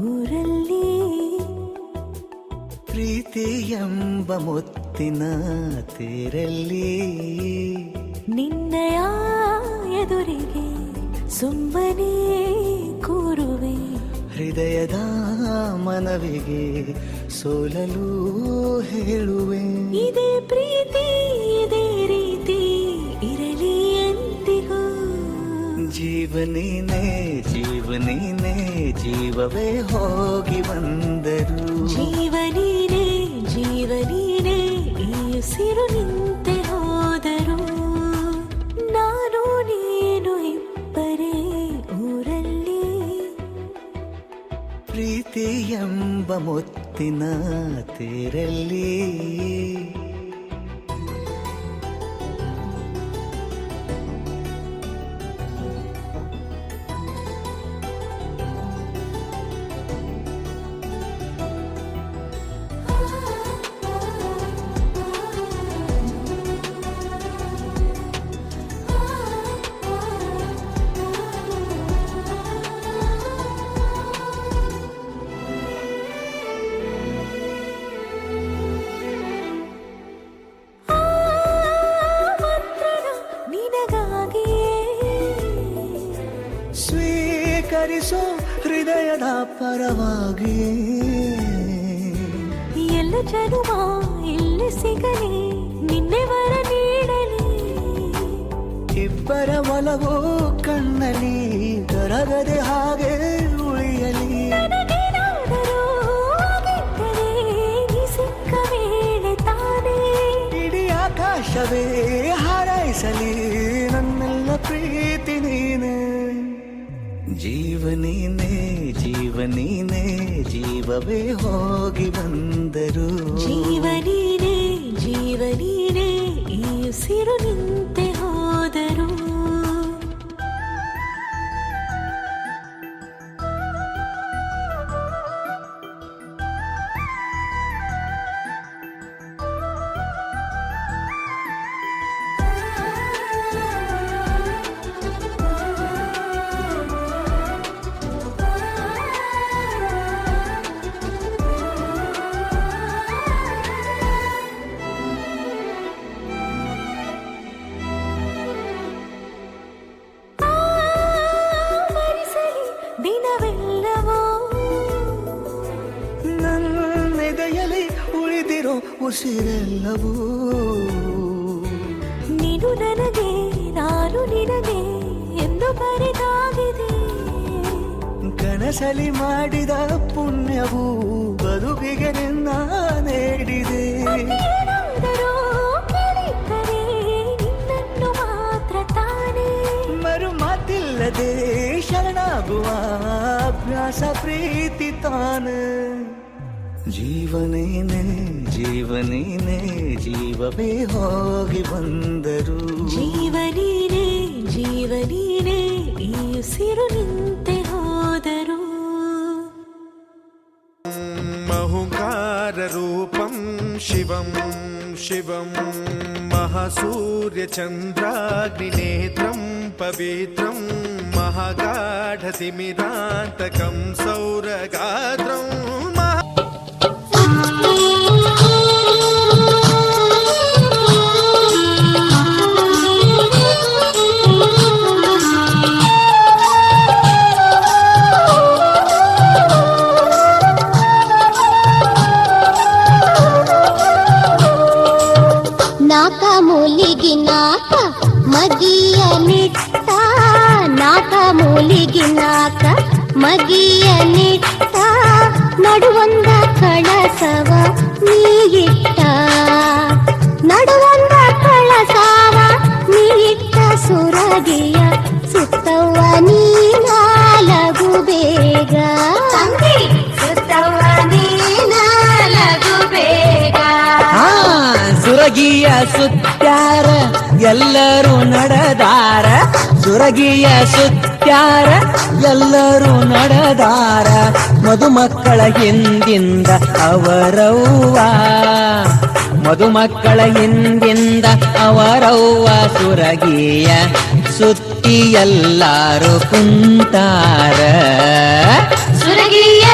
ಊರಲ್ಲಿ ಪ್ರೀತಿ ಎಂಬ ಮುತ್ತಿನ ತೇರಲ್ಲಿ ನಿನ್ನಯ ಎದುರಿಗೆ ಸುಮ್ಮನೆ ಕೂರುವೆ ಹೃದಯದ ಮನವಿಗೆ ಸೋಲಲು ಹೇಳುವೆ ಇದೇ ಪ್ರೀತಿ ಇದೇ ರೀತಿ ಇರಲಿ ಎಂದಿಗೂ ಜೀವನೇನೆ ಜೀವನೇನೆ ಜೀವವೇ ಹೋಗಿ ಬಂದರು ಜೀವನೀನೇ ಜೀವನೀನೇ ಈ ಉಸಿರು ನಿಂತೆ ಹೋದರು ನಾನು ನೀನು ಇಬ್ಬರೇ ಊರಲ್ಲಿ ಪ್ರೀತಿ ಎಂಬ ಮುತ್ತಿನ ತೇರಲ್ಲಿ ಸ್ವೀಕರಿಸೋ ಹೃದಯದ ಪರವಾಗಿ ಎಲ್ಲ ಜನುಮ ಇಲ್ಲಿ ಸಿಗಲಿ ನಿನ್ನೆ ವರ ನೀಡಲಿ ಇಬ್ಬರ ಒಲವು ಕಣ್ಣಲ್ಲಿ ಕರಗದೆ ಹಾಗೆ ಉಳಿಯಲಿ ನನಗೇನಾದರೂ ಆಗಿದ್ದರೆ ನೀ ಸಿಕ್ಕ ವೇಳೆ ತಾನೇ ಇಡೀ ಆಕಾಶವೇ ಹಾರೈಸಲಿ ನನ್ನೆಲ್ಲ ಪ್ರೀತಿ ನೀನೆ ಜೀವನೀನೇ ಜೀವನೀನೇ ಜೀವವೇ ಹೋಗಿ ಬಂದರು ಜೀವನೀನೇ ಜೀವನೀನೇ ಈ ಉಸಿರು ನಿಂತೆ ಹೋದರು ದಿನವೆಲ್ಲವೋ ನನ್ನೆದೆಯಲ್ಲಿ ಉಳಿದಿರೋ ಉಸಿರೆಲ್ಲವೂ ನೀನು ನನಗೆ ನಾನು ನಿನಗೆ ಎಂದು ಬರೆದಾಗಿದೆ ಕನಸಲಿ ಮಾಡಿದ ಪುಣ್ಯವು ಬದುಕಿಗೆ ನಿನ್ನ ನೀಡಿದೆ ಏನಾದರೂ ಕೇಳಿದ್ದರೆ ನಿನ್ನನ್ನು ಮಾತ್ರ ತಾನೇ ಮರು ಮಾತಿಲ್ಲದೆ ಶರಣಾಗುವ ಅಭ್ಯಾಸ ಪ್ರೀತಿ ತಾನೆ ಜೀವನೇನೆ ಜೀವನೇನೆ ಜೀವವೇ ಹೋಗಿ ಬಂದರು ಜೀವನೀನೇ ಜೀವನೀನೇ ಈ ಉಸಿರು ನಿಂತೆ ಹೋದರು ಮಹುಂಕಾರ ರೂಪಂ ಶಿವಂ ಶಿವಂ ಮಹಾಸೂರ್ಯಚಂದ್ರಾಗ್ನಿನೇತ್ರಂ ಪವಿತ್ರಂ ಮಹಾಗಾಢತಿಮಿರಾಂತಕಂ ಸೌರಗಾತ್ರಂ ನಾಕ ಮೂಲಿಗಿ ನಾಕ ಮಗಿಯ ನಿಟ್ಟ ನಾಕ ಮೂಲಿಗಿ ನಾಕ ಮಗಿಯ ನಿಟ್ಟ ನಡುವಂದ ಕಳಸವ ನೀಗಿಟ್ಟ ನಡುವಂದ ಕಳಸವ ನೀಗಿಟ್ಟ ಸುರಗಿಯ ಸುತ್ತವ್ವ ನೀನಾಲಗು ಬೇಗ ಸುತ್ತವ್ವ ನೀನಾಲಗು ಬೇಗ ಸುರಗಿಯ ಸುತ್ಯಾರ ಎಲ್ಲರೂ ನಡೆದಾರ ಸುರಗಿಯ ಸುತ್ಯಾರ ಎಲ್ಲರೂ ನಡೆದಾರ ಮದುಮಕ್ಕಳ ಹಿಂದಿಂದ ಅವರವ್ವ ಮದುಮಕ್ಕಳ ಹಿಂದಿಂದ ಅವರವ್ವ ಸುರಗಿಯ ಸುತ್ತಿ ಎಲ್ಲಾರು ಕುಂತಾರ ಸುರಗಿಯ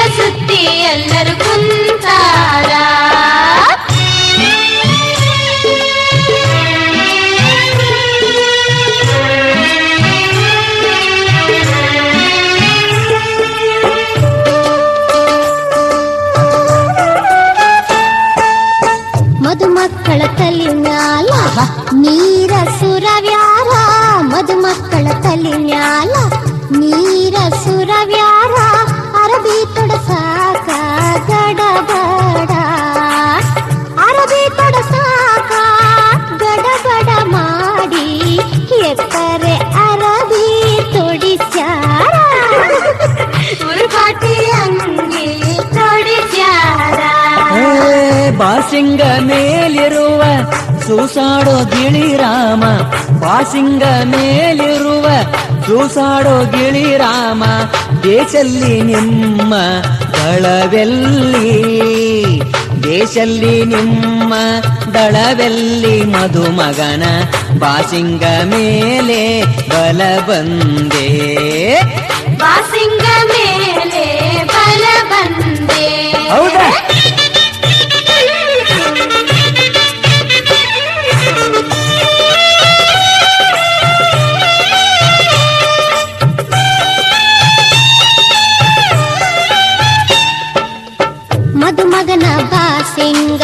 ನೀರ ಸುರವ್ಯಾರ ಮದುಮಕ್ಕಳ ತಲೆ ಮ್ಯಾಲ ನೀರ ಸುರವ್ಯಾರ ಅರಬಿ ತೊಡಸಾಕ ಗಡಬಡ ಅರಬಿ ತೊಡಸಾಕ ಗಡಬಡ ಮಾಡಿ ಎತ್ತರೆ ಅರಬಿ ತೊಡಿಸ್ಯಾರ ಉರುಪಾಟಿ ಅಂಗಿ ತೊಡಿಸ್ಯಾರ ಬಾಸಿಂಗ ಮೇಲಿರುವ ಸೂಸಾಡೋ ಗಿಳಿರಾಮ ಬಾಸಿಂಗ ಮೇಲಿರುವ ಸೂಸಾಡೋ ಗಿಳಿರಾಮ ದೇಶಲ್ಲಿ ನಿಮ್ಮ ದಳವೆಲ್ಲಿ ದೇಶಲ್ಲಿ ನಿಮ್ಮ ದಳವೆಲ್ಲಿ ಮಧುಮಗನ ಬಾಸಿಂಗ ಮೇಲೆ ಬಲ ಬಂದೆ ಬಾಸಿಂಗ ಮೇಲೆ ಬಲ ಬಂದೆ ಹೌದಾ ಮದುಮಗನ ಬಾಸಿಂಗ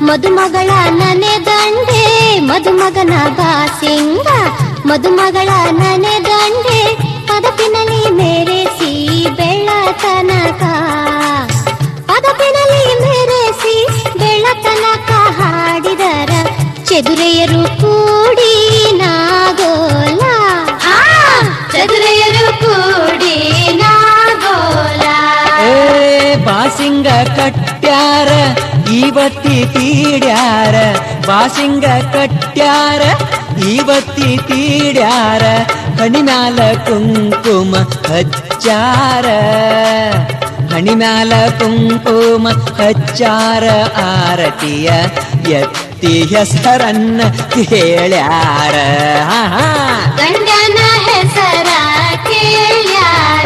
ಮದುಮಗಳ ನನೆದಂಡೆ ಮದುಮಗನ ಬಾಸಿಂಗ ಮದುಮಗಳ ನನೆದಂಡೆ ಪದಪಿನಲ್ಲಿ ಮೆರೆಸಿ ಬೆಳತನಕ ಪದಪಿನಲ್ಲಿ ಮೆರೆಸಿ ಬೆಳತನಕ ಹಾಡಿದರ ಚದುರೆಯರು ಕೂಡಿ ನಾಗೋಲ ಚದುರೆಯರು ಕೂಡಿ ನಾಗೋಲ ಬಾಸಿಂಗ ಕಟ್ಟ್ಯಾರ ಇವತ್ತಿ ತೀಡ್ಯಾರ ಬಾಸಿಂಗ ಕಟ್ಟ್ಯಾರ ಇವತ್ತಿ ತೀಡ್ಯಾರ ಹಣಿಮ್ಯಾಲ ಕುಂಕುಮ ಹಚ್ಚಾರ ಹಣಿಮ್ಯಾಲ ಕುಂಕುಮ ಹಚ್ಚಾರ ಆರತಿಯ ಎತ್ತಿ ಹೆಸರನ್ನ ಹೇಳ್ಯಾರ ಗಂಡನ ಹೆಸರ ಕೇಳ್ಯಾರ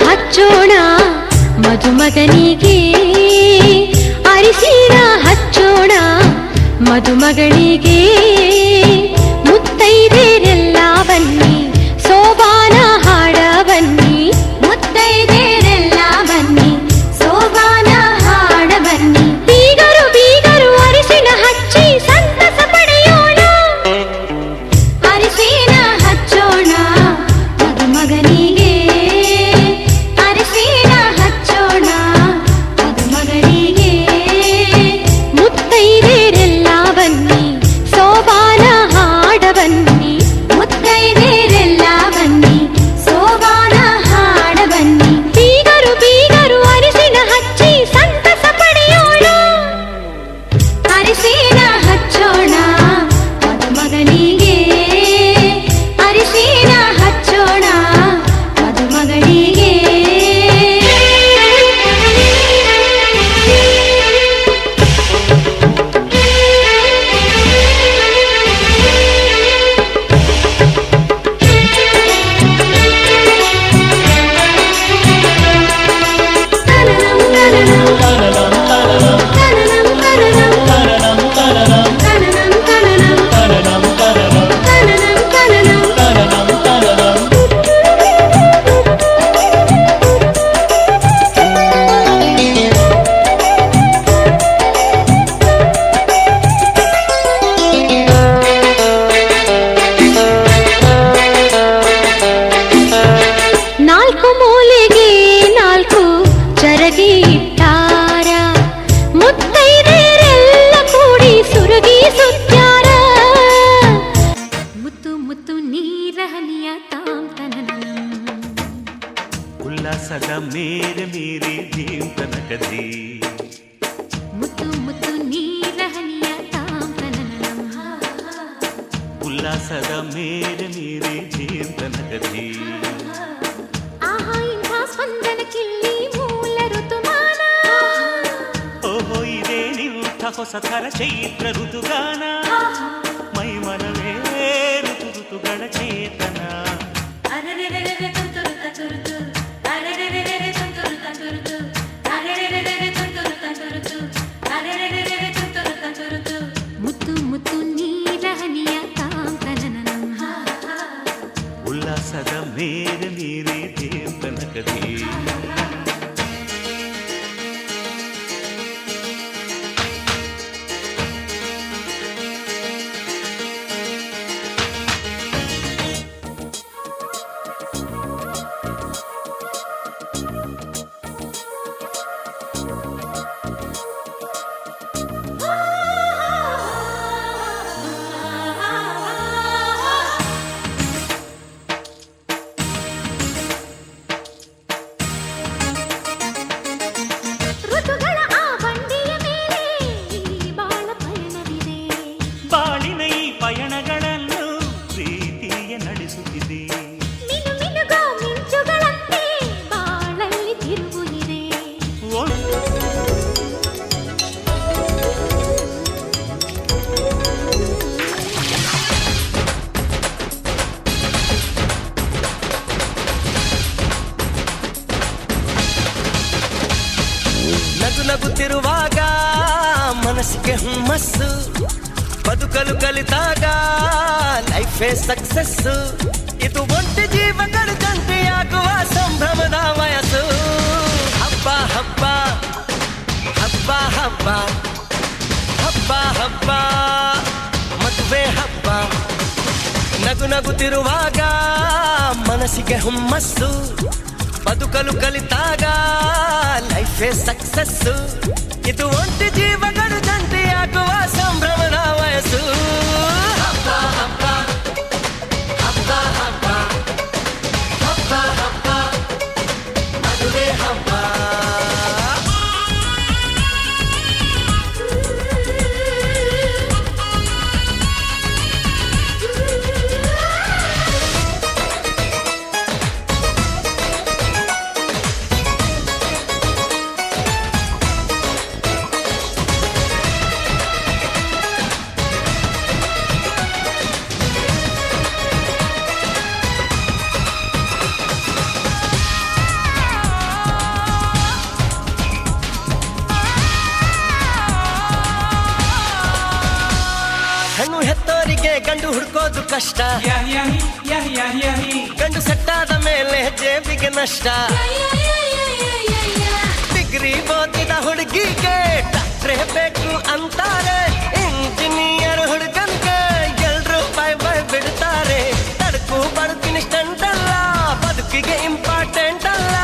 ಹಚ್ಚೋಣ ಮಧುಮಗನಿಗೆ ಅರಿಶಿಣ ಹಚ್ಚೋಣ ಮಧುಮಗಳಿಗೆ ಮುತ್ತೈದೆರೆಲ್ಲ ಬನ್ನಿ ಸೋಬಾನ ಹಾಡ ಬನ್ನಿ ಮುತ್ತೈದೆರೆಲ್ಲ ಬನ್ನಿ ಸೋಬಾನ ಹಾಡ ಬನ್ನಿ ಬೀಗರು ಬೀಗರು ಅರಿಶಿಣ ಹಚ್ಚಿ ಸಂತಸ ಪಡೆಯೋಣ ಅರಿಶಿಣ ಹಚ್ಚೋಣ ಮಧುಮಗನಿಗೆ ಅರಿಶಿಣ ಹಚ್ಚೋಣ ಮಧುಮಗಳಿಗೆ ಮುತ್ತೈದೆರೆಲ್ಲ ಬನ್ನಿ ಸೋಬಾನ ಉಲ್ಲಾಸದ ಮೇಲೆ ನೀರೇ ಜೀವನಗತಿ ಆಹಾ ಇಂಥ ಸ್ಪಂದನಕ್ಕಿಲ್ಲಿ ಮೂಲ ಋತುಮಾನ ಓಹೋ ಇದೇ ನಿಂಥ ಹೊಸ ಥರ ಚೈತ್ರ ಋತುಗಾನ ಮೈ ಮನವೇ ಋತುಗಳ ಚೇತನ ಮುತ್ತು ಮುತ್ತು ನೀರಹನಿಯ ಕಾಂತನನ ಉಲ್ಲಾಸದ ಮೇಲೆ ನೀರೇ ಜೀವನಗತಿ ಋತುಗಳ ಆ ಬಂಡಿಯ ಮೇಲೆ ಈ ಬಾಳ ಪಯಣವಿದೆ ಬಾಳಿನ ಈ ಪಯಣಗಳನ್ನು ಪ್ರೀತಿಯ ನಡೆಸುತ್ತಿದೆ ಮಿನು ಮಿನುಗೋ ಮಿಂಚುಗಳಂತೆ ಬಾಳಲ್ಲಿ ತಿರುವು ಇದೆ ನಗು ನಗುತ್ತಿರುವಾಗ ಮನಸ್ಸಿಗೆ ಹುಮ್ಮಸ್ಸು ಬದುಕಲು ಕಲಿತಾಗ ಲೈಫೇ ಸಕ್ಸಸ್ಸು ಇದು ಒಂಟಿ ಜೀವಗಳು ಜಂಟಿಯಾಗುವ ಸಂಭ್ರಮದ ವಯಸ್ಸು ಹಬ್ಬ ಹಬ್ಬ ಹಬ್ಬ ಹಬ್ಬ ಹಬ್ಬ ಹಬ್ಬ ಮದುವೆ ಹಬ್ಬ ನಗು ನಗುತ್ತಿರುವಾಗ ಮನಸ್ಸಿಗೆ ಹುಮ್ಮಸ್ಸು ಬದುಕಲು ಕಲಿತಾಗ ಲೈಫೇ ಸಕ್ಸಸ್ಸು ಇದು ಒಂಟಿ ಜೀವಗಳು ಜಂಟಿಯಾಗುವ ಸಂಭ್ರಮದ ವಯಸ್ಸು ಹಬ್ಬ ಹಬ್ಬ ಹಬ್ಬ ಹಬ್ಬ ಹಬ್ಬ ಹಬ್ಬ ಮದುವೆ ಹಬ್ಬ ಹೆಣ್ಣು ಹೆತ್ತೋರಿಗೆ ಗಂಡು ಹುಡ್ಕೋದು ಕಷ್ಟ ಗಂಡು ಸೆಟ್ಟಾದ ಮೇಲೆ ಜೇಬಿಗೆ ನಷ್ಟ ಡಿಗ್ರಿ ಓದಿದ ಹುಡುಗಿಗೆ ಡಾಕ್ಟ್ರೇ ಬೇಕು ಅಂತಾರೆ ಇಂಜಿನಿಯರ್ ಹುಡುಗನ್ಗೆ ಎಲ್ರು ಬೈ ಬೈ ಬಿಡ್ತಾರೆ ತಡಕು ಬದುಕಿನ ಸ್ಟಂಟ್ ಅಲ್ಲ ಬದುಕಿಗೆ ಇಂಪಾರ್ಟೆಂಟ್ ಅಲ್ಲ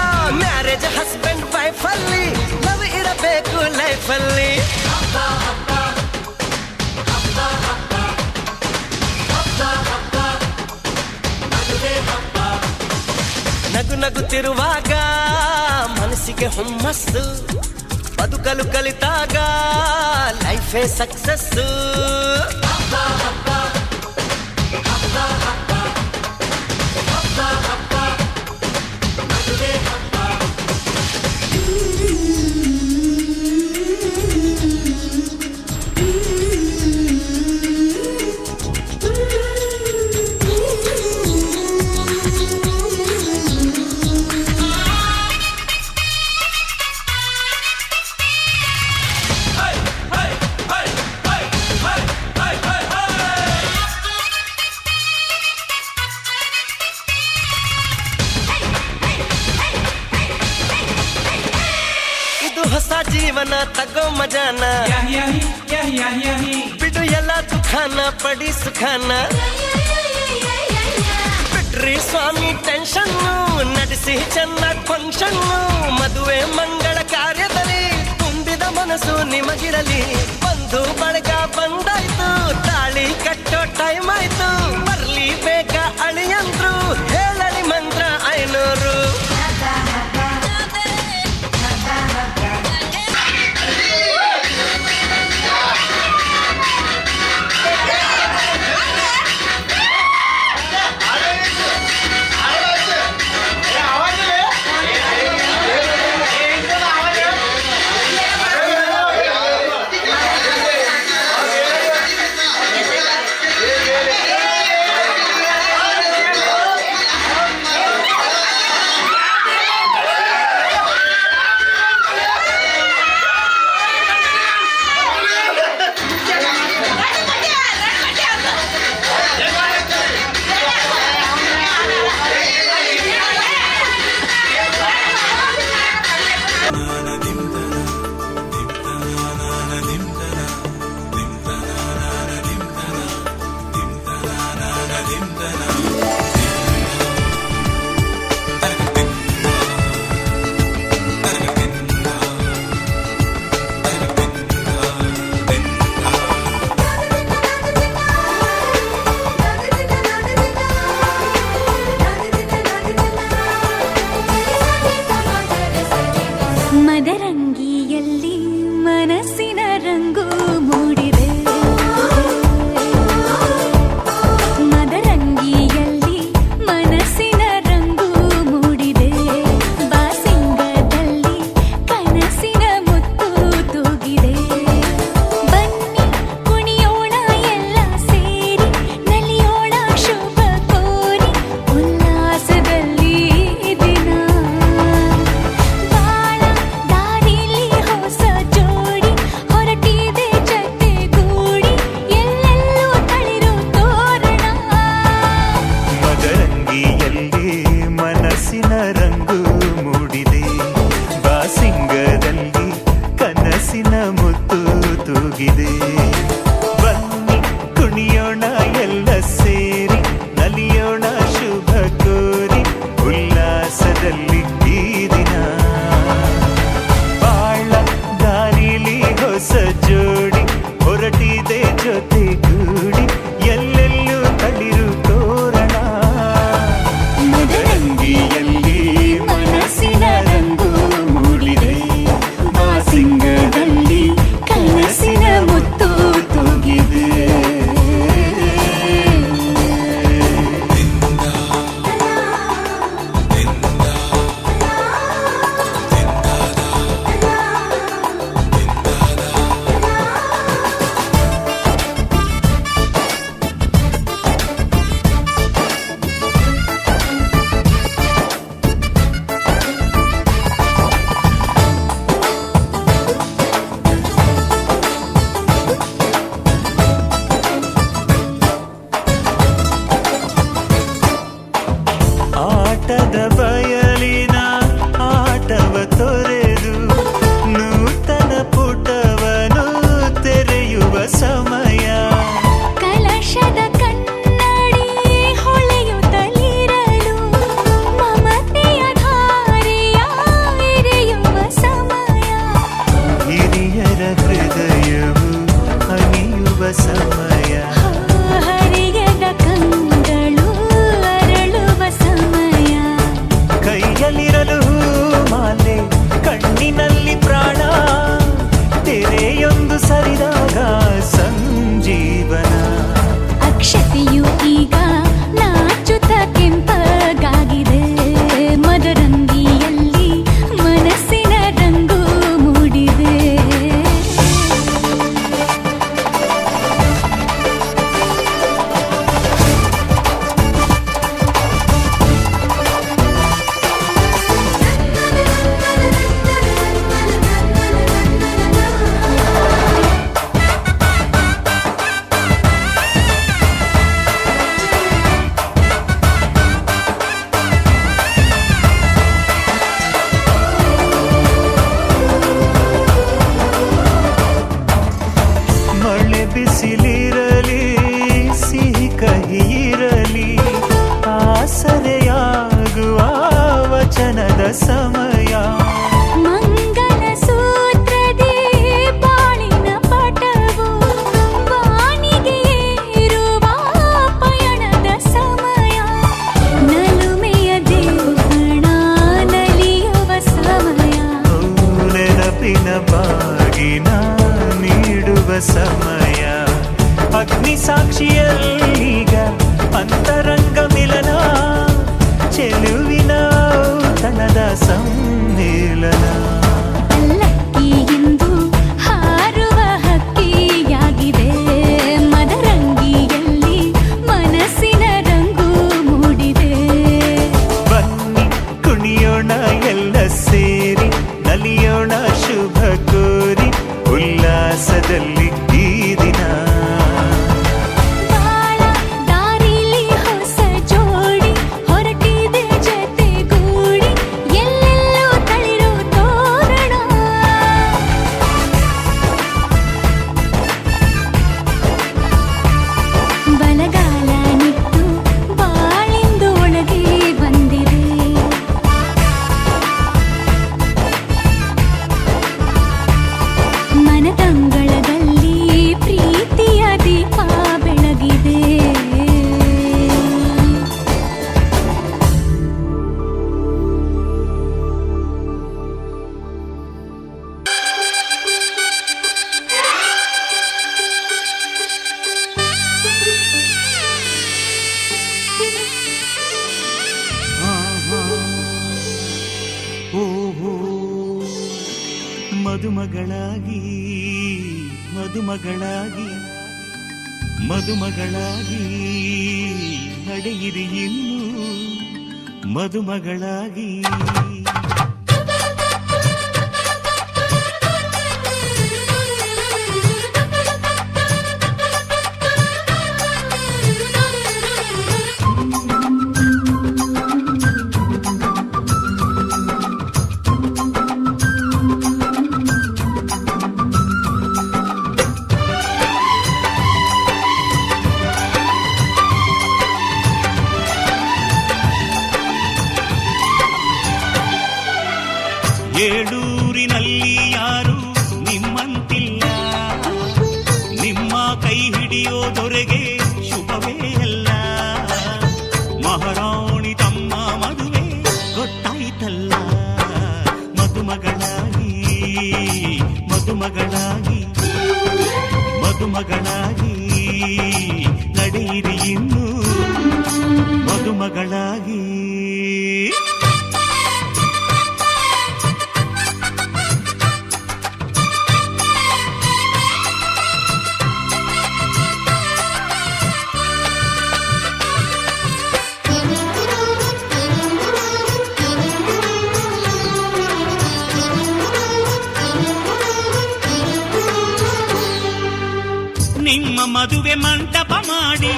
ಮ್ಯಾರೇಜ್ ಹಸ್ಬೆಂಡ್ ವೈಫ್ ಅಲ್ಲಿ ಲವ್ ಇರಬೇಕು ಲೈಫಲ್ಲಿ ನಗು ನಗುತ್ತಿರುವಾಗ ಮನಸ್ಸಿಗೆ ಹುಮ್ಮಸ್ಸು ಬದುಕಲು ಕಲಿತಾಗ ಲೈಫೇ ಸಕ್ಸಸ್ಸು ಹೊಸ ಜೀವನ ತಗೋ ಮಜಾನ ಬಿಡು ಎಲ್ಲ ದುಃಖಾನ ಪಡಿ ಸುಖಾನ ಬಿಟ್ರಿ ಸ್ವಾಮಿ ಟೆನ್ಷನ್ ನಡೆಸಿ ಚೆನ್ನಾಗಿ ಫಂಕ್ಷನ್ ಮದುವೆ ಮಂಗಳ ಕಾರ್ಯದಲ್ಲಿ ತುಂಬಿದ ಮನಸ್ಸು ನಿಮಗಿರಲಿ ಬಂಧು ಬಳಗ ಬಂದಾಯ್ತು ತಾಳಿ ಕಟ್ಟೋ ಟೈಮ್ ಆಯ್ತು ಬರ್ಲಿ ಬೇಗ ಅಳಿಯಂದ್ರು ಹೇಳಲಿ ಮಂತ್ರ 500 ಿ ತೂಗಿದೆ. ಬನ್ನಿ ಕುಣಿಯೋಣ ಎಲ್ಲ ಸೇರಿ, ನಲಿಯೋಣ ಶುಭ ಕೋರಿ, ಉಲ್ಲಾಸದಲ್ಲಿ ಈ ದಿನ. ಬಾಳ ದಾರಿಲಿ ಹೊಸ ಜೋಡಿ ಹೊರಟಿದೆ ಜೊತೆಗೂಡಿ, ಎಲ್ಲೆಲ್ಲೂ ತಳಿರು ತೋರಣ. ಮದರಂಗಿಯಲ್ಲಿ ಮನಸ್ಸಿನ ರಂಗು ಮೂಡಿದೆ, ಮಾಸಿಂಗದಲ್ಲಿ ಕನಸಿನ ಮುತ್ತು ತೂಗಿದೆ. ಆಟದ ಬಯಲಿನ ಆಟವ ತೊರೆದು ನೂತನ ಪುಟವನು ತೆರೆಯುವ ಸಮಯ. ಕಲಶದ ಕನ್ನಡಿ ಹೊಳೆಯುತ್ತಲಿರಲು ಮಮತೆಯ ಧಾರೆಯ ಎರೆಯುವ ಸಮಯ. ಹಿರಿಯರ ಹೃದಯವು ಹನಿಯುವ ಸಮಯ. ಹರಿಯದ ಕಂಗಳು ಅರಳುವ ಸಮಯ. ಕೈಯಲ್ಲಿರಲು ಮಾಲೆ, ಕಣ್ಣಿನಲ್ಲಿ ಪ್ರಾಣ, ತೆರೆಯೊಂದು ಸರಿದಾಗ ಸಂಜೀವನ. ಅಕ್ಷತೆಯು ಈಗ ನಾಚುತ್ತ ಕೆಂಪಗಾಗಿದೆ, ಮದರಂಗಿಯಲ್ಲಿ ಮನಸ್ಸಿನ ರಂಗು ಮೂಡಿದೆ. ಮಳೆ ಬಿಸಿಲಿರಲಿ, ಸಿಹಿ ಕಹಿ ಇರಲಿ, ಆಸರೆಯಾಗುವ ವಚನದ ಸಮಯ. ಮಂಗಲ ಸೂತ್ರದಿ ಬಾಳಿನ ಪಟವು ಬಾನಿಗೆ ಏರುವ ಪಯಣದ ಸಮಯ. ನಲುಮೆಯ ದೇವಣ ನಲಿಯುವ ಸಮಯ. ನೆನಪಿನ ಬಾಗಿನ ನೀಡುವ ಸಮಯ. ಅಗ್ನಿ ಸಾಕ್ಷಿಯಲ್ಲೀಗ ಅಂತರಂಗ ಮಿಲನ, ಚೆಲುವಿನ ಔತಣದ ಸಮ್ಮೇಳನ. ಪಲ್ಲಕ್ಕಿ ಎಂದು ಹಾರುವ ಹಕ್ಕಿಯಾಗಿದೆ, ಮದರಂಗಿಯಲ್ಲಿ ಮನಸ್ಸಿನ ರಂಗು ಮೂಡಿದೆ. ಬನ್ನಿ ಕುಣಿಯೋಣ ಎಲ್ಲ ಸೇರಿ, ನಲಿಯೋಣ ಶುಭ ಕೋರಿ, ಉಲ್ಲಾಸದಲ್ಲಿ ಈ ದಿನ. ಬಾಳ ದಾರಿಲಿ ಹೊಸ ಜೋಡಿ ಹೊರಟಿದೆ ಜೊತೆಗೂಡಿ, ಎಲ್ಲೆಲ್ಲೂ ತಳಿರು ತೋರಣ. ಬಲಗಾಲ ನಿಟ್ಟು ಬಾಳಿಂದು ಒಳಗೆ ಬಂದಿದೆ. ಮನದಂಗಳದಲ್ಲಿ ಪ್ರೀತಿಯ ದೀಪ ಬೆಳಗಿದೆ. ಓಹೋ ಮದುಮಗಳಾಗಿ ಮದುಮಗಳಾಗಿ ಮದುಮಗಳಾಗಿ ನಡೆಯಿರಿ ಇನ್ನು ಮದುಮಗಳಾಗಿ. ಹಿಡಿಯೋದೊರೆಗೆ ಶುಭವೇ ಎಲ್ಲ. ಮಹಾರಾಣಿ ತಮ್ಮ ಮದುವೆ ಗೊತ್ತಾಯ್ತಲ್ಲ. ಮದುಮಗಳಾಗಿ ಮದುಮಗಳಾಗಿ ಮದುಮಗಳಾಗಿ ನಡೆಯಿರಿ ಇನ್ನು ಮದುಮಗಳಾಗಿ. ನಿಮ್ಮ ಮದುವೆ ಮಂಟಪ ಮಾಡಿ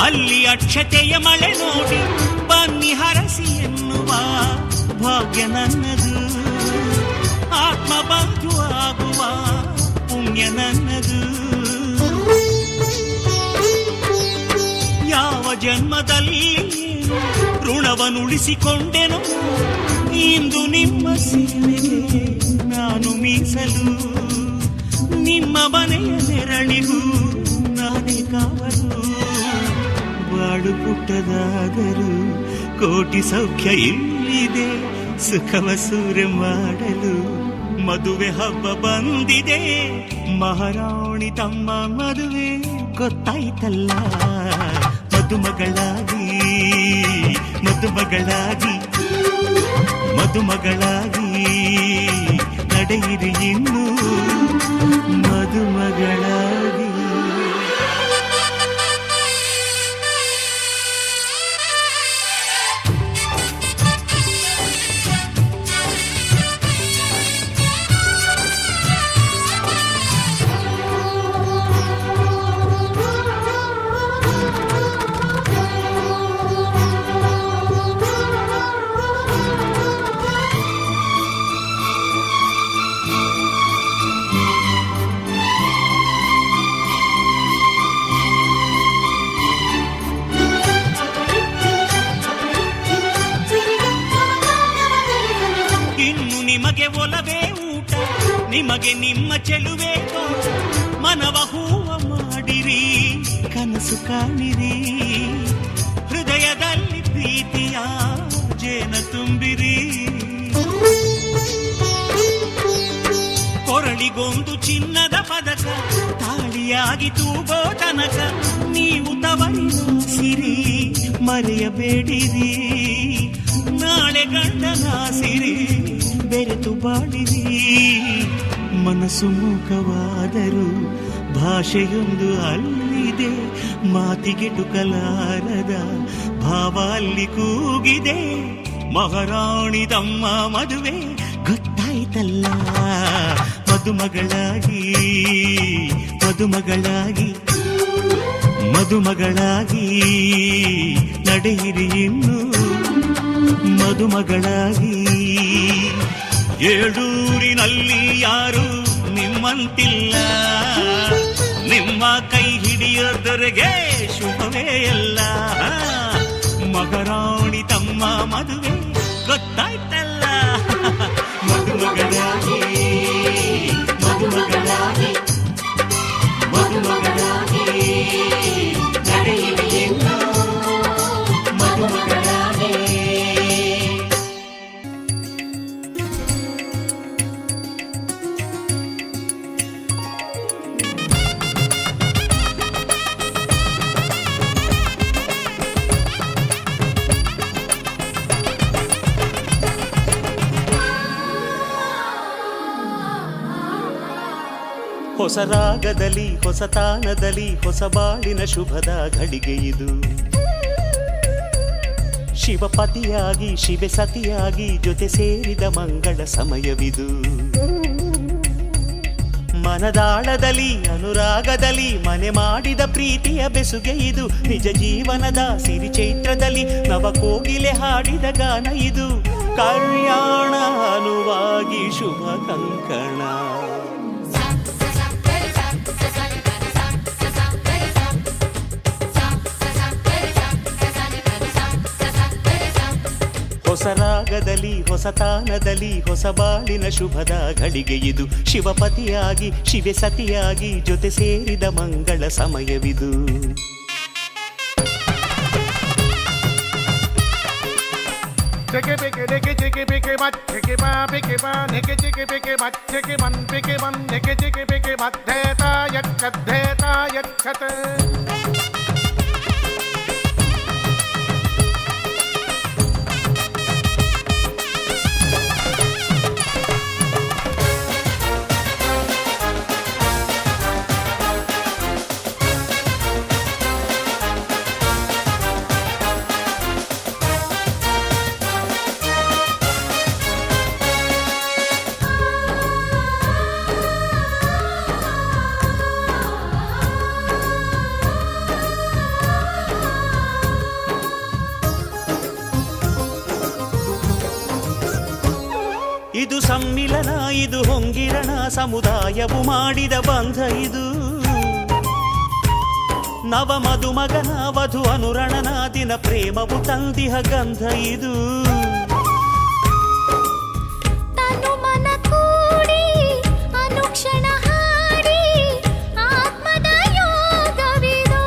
ಅಲ್ಲಿ ಅಕ್ಷತೆಯ ಮಳೆ ನೋಡಿ ಬನ್ನಿ ಹರಸಿ ಎನ್ನುವ ಭಾಗ್ಯ ನನ್ನದು. ಆತ್ಮ ಬಂಧು ಆಗುವ ಪುಣ್ಯ ನನ್ನದು. ಯಾವ ಜನ್ಮದಲ್ಲಿ ಋಣವನ್ನುಳಿಸಿಕೊಂಡೆನೋ ಇಂದು ನಿಮ್ಮ ಸೇವೆಗೆ ನಾನು ಮೀಸಲು. ನಿಮ್ಮ ಮನೆಯ ನೆರಳಿಗೂ ನಾನೇ ಕಾವಲು. ಬಾಳು ಪುಟ್ಟದಾದರೂ ಕೋಟಿ ಸೌಖ್ಯ ಇಲ್ಲಿದೆ. ಸುಖವ ಸೂರೆ ಮಾಡಲು ಮದುವೆ ಹಬ್ಬ ಬಂದಿದೆ. ಮಹಾರಾಣಿ ತಮ್ಮ ಮದುವೆ ಗೊತ್ತಾಯ್ತಲ್ಲ. ಮದುಮಗಳಾಗಿ ಮದುಮಗಳಾಗಿ ಮದುಮಗಳಾಗಿ ನಡೆಯಿರಿ ಇನ್ನು ಮದುಮಗಳಾಗಿ. ನಿಮಗೆ ಒಲವೇ ಊಟ, ನಿಮಗೆ ನಿಮ್ಮ ಚೆಲುವೆ ತೋಟ. ಮನವ ಹೂವ ಮಾಡಿರಿ, ಕನಸು ಕಾಣಿರಿ. ಹೃದಯದಲ್ಲಿ ಪ್ರೀತಿಯ ಜೇನ ತುಂಬಿರಿ. ಕೊರಳಿಗೊಂದು ಚಿನ್ನದ ಪದಕ ತಾಳಿಯಾಗಿ ತೂಗೋ ತನಕ ನೀವು ತವರಿನ ಸಿರಿ ಮರೆಯಬೇಡಿರಿ. ನಾಳೆ ಗಂಡನ ಸಿರಿ ಬೆರೆತು ಬಾಳಿರಿ. ಮನಸ್ಸು ಮೂಕವಾದರೂ ಭಾಷೆಯೊಂದು ಅಲ್ಲಿದೆ. ಮಾತಿಗೆಟುಕಲಾರದ ಭಾವ ಅಲ್ಲಿ ಕೂಗಿದೆ. ಮಹಾರಾಣಿ ತಮ್ಮ ಮದುವೆ ಗೊತ್ತಾಯ್ತಲ್ಲ. ಮದುಮಗಳಾಗಿ ಮದುಮಗಳಾಗಿ ಮದುಮಗಳಾಗಿ ನಡೆಯಿರಿ ಇನ್ನು ಮದುಮಗಳಾಗಿ. ಏಳೂರಿನಲ್ಲಿ ಯಾರು ನಿಮ್ಮಂತಿಲ್ಲ. ನಿಮ್ಮ ಕೈ ಹಿಡಿಯೋದರೆಗೆ ಶುಭವೇ ಎಲ್ಲ. ಮಹಾರಾಣಿ ತಮ್ಮ ಮದುವೆ ಗೊತ್ತಾಯ್ತಲ್ಲ. ಮದುಮಗಳಾಗಿ ಮದುಮಗಳಾಗಿ ಮದುಮಗಳಾಗಿ ನಡೆಯಿರಿ ಇನ್ನು ಮದುಮಗಳಾಗಿ. ಹೊಸ ರಾಗದಲ್ಲಿ ಹೊಸ ತಾನದಲ್ಲಿ ಹೊಸ ಬಾಳಿನ ಶುಭದ ಘಳಿಗೆ ಇದು. ಶಿವಪತಿಯಾಗಿ ಶಿವೆ ಸತಿಯಾಗಿ ಜೊತೆ ಸೇರಿದ ಮಂಗಳ ಸಮಯವಿದು. ಮನದಾಳದಲ್ಲಿ ಅನುರಾಗದಲ್ಲಿ ಮನೆ ಮಾಡಿದ ಪ್ರೀತಿಯ ಬೆಸುಗೆ ಇದು. ನಿಜ ಜೀವನದ ಸಿರಿ ಚೈತ್ರದಲ್ಲಿ ನವ ಕೋಗಿಲೆ ಹಾಡಿದ ಗಾನ ಇದು. ಕಲ್ಯಾಣ ಅನುವಾಗಿ ಶುಭ ಕಂಕಣ. ಹೊಸ ಹೊಸ ರಾಗದಲ್ಲಿ ಹೊಸತಾನದಲ್ಲಿ ಹೊಸ ಬಾಳಿನ ಶುಭದ ಘಳಿಗೆ ಇದು. ಶಿವಪತಿಯಾಗಿ ಶಿವೆ ಸತಿಯಾಗಿ ಜೊತೆ ಸೇರಿದ ಮಂಗಳ ಸಮಯವಿದು. Chickie picky dicky chicky picky butt chicky ba picky ba nicky chicky picky butt chicky bun nicky chicky picky butt dheta yakchat. ಇದು ಸಮ್ಮಿಲನ ಇದು ಹೊಂಗಿರಣ ಸಮುದಾಯವು ಮಾಡಿದ ಬಂಧ ಇದು. ನವ ಮಧುಮಗನ ವಧು ಅನುರಣನ ದಿನ ಪ್ರೇಮವು ತಂದಿಹ ಗಂಧ ಇದು. ತನು ಮನ ಕೂಡಿ ಅನುಕ್ಷಣ ಹಾಡಿ ಆತ್ಮದ ಯೋಗವಿದು.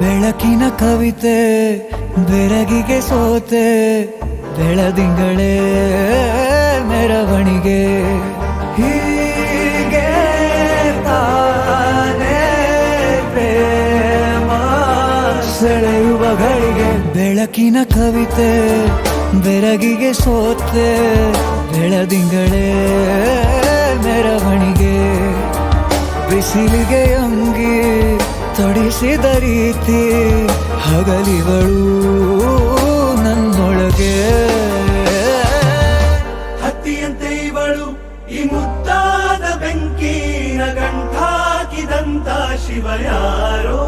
ಬೆಳಕಿನ ಕವಿತೆ ಬೆರಗಿಗೆ ಸೋತೆ ಬೆಳದಿಂಗಳೇ ಮೆರವಣಿಗೆ ಹೀಗೆ ತಾನೇ ಪ್ರೇಮ ಸೆಳೆಯುವ ಗಳಿಗೆ ಬೆಳಕಿನ ಕವಿತೆ ಬೆರಗಿಗೆ ಸೋತೆ ಬೆಳದಿಂಗಳೇ ಮೆರವಣಿಗೆ ಬಿಸಿಲಿಗೆ ಅಂಗಿ ತೊಡಿಸಿದ ರೀತಿ ಹಗಲಿಗಳು ನನ್ನೊಳಗೆ ಹತ್ತಿಯಂತೆ ಇವಳು ಈ ಮುದ್ದಾದ ಬೆಂಕಿನ ಗಂಟಾಕಿದಂತ ಶಿವ ಯಾರೋ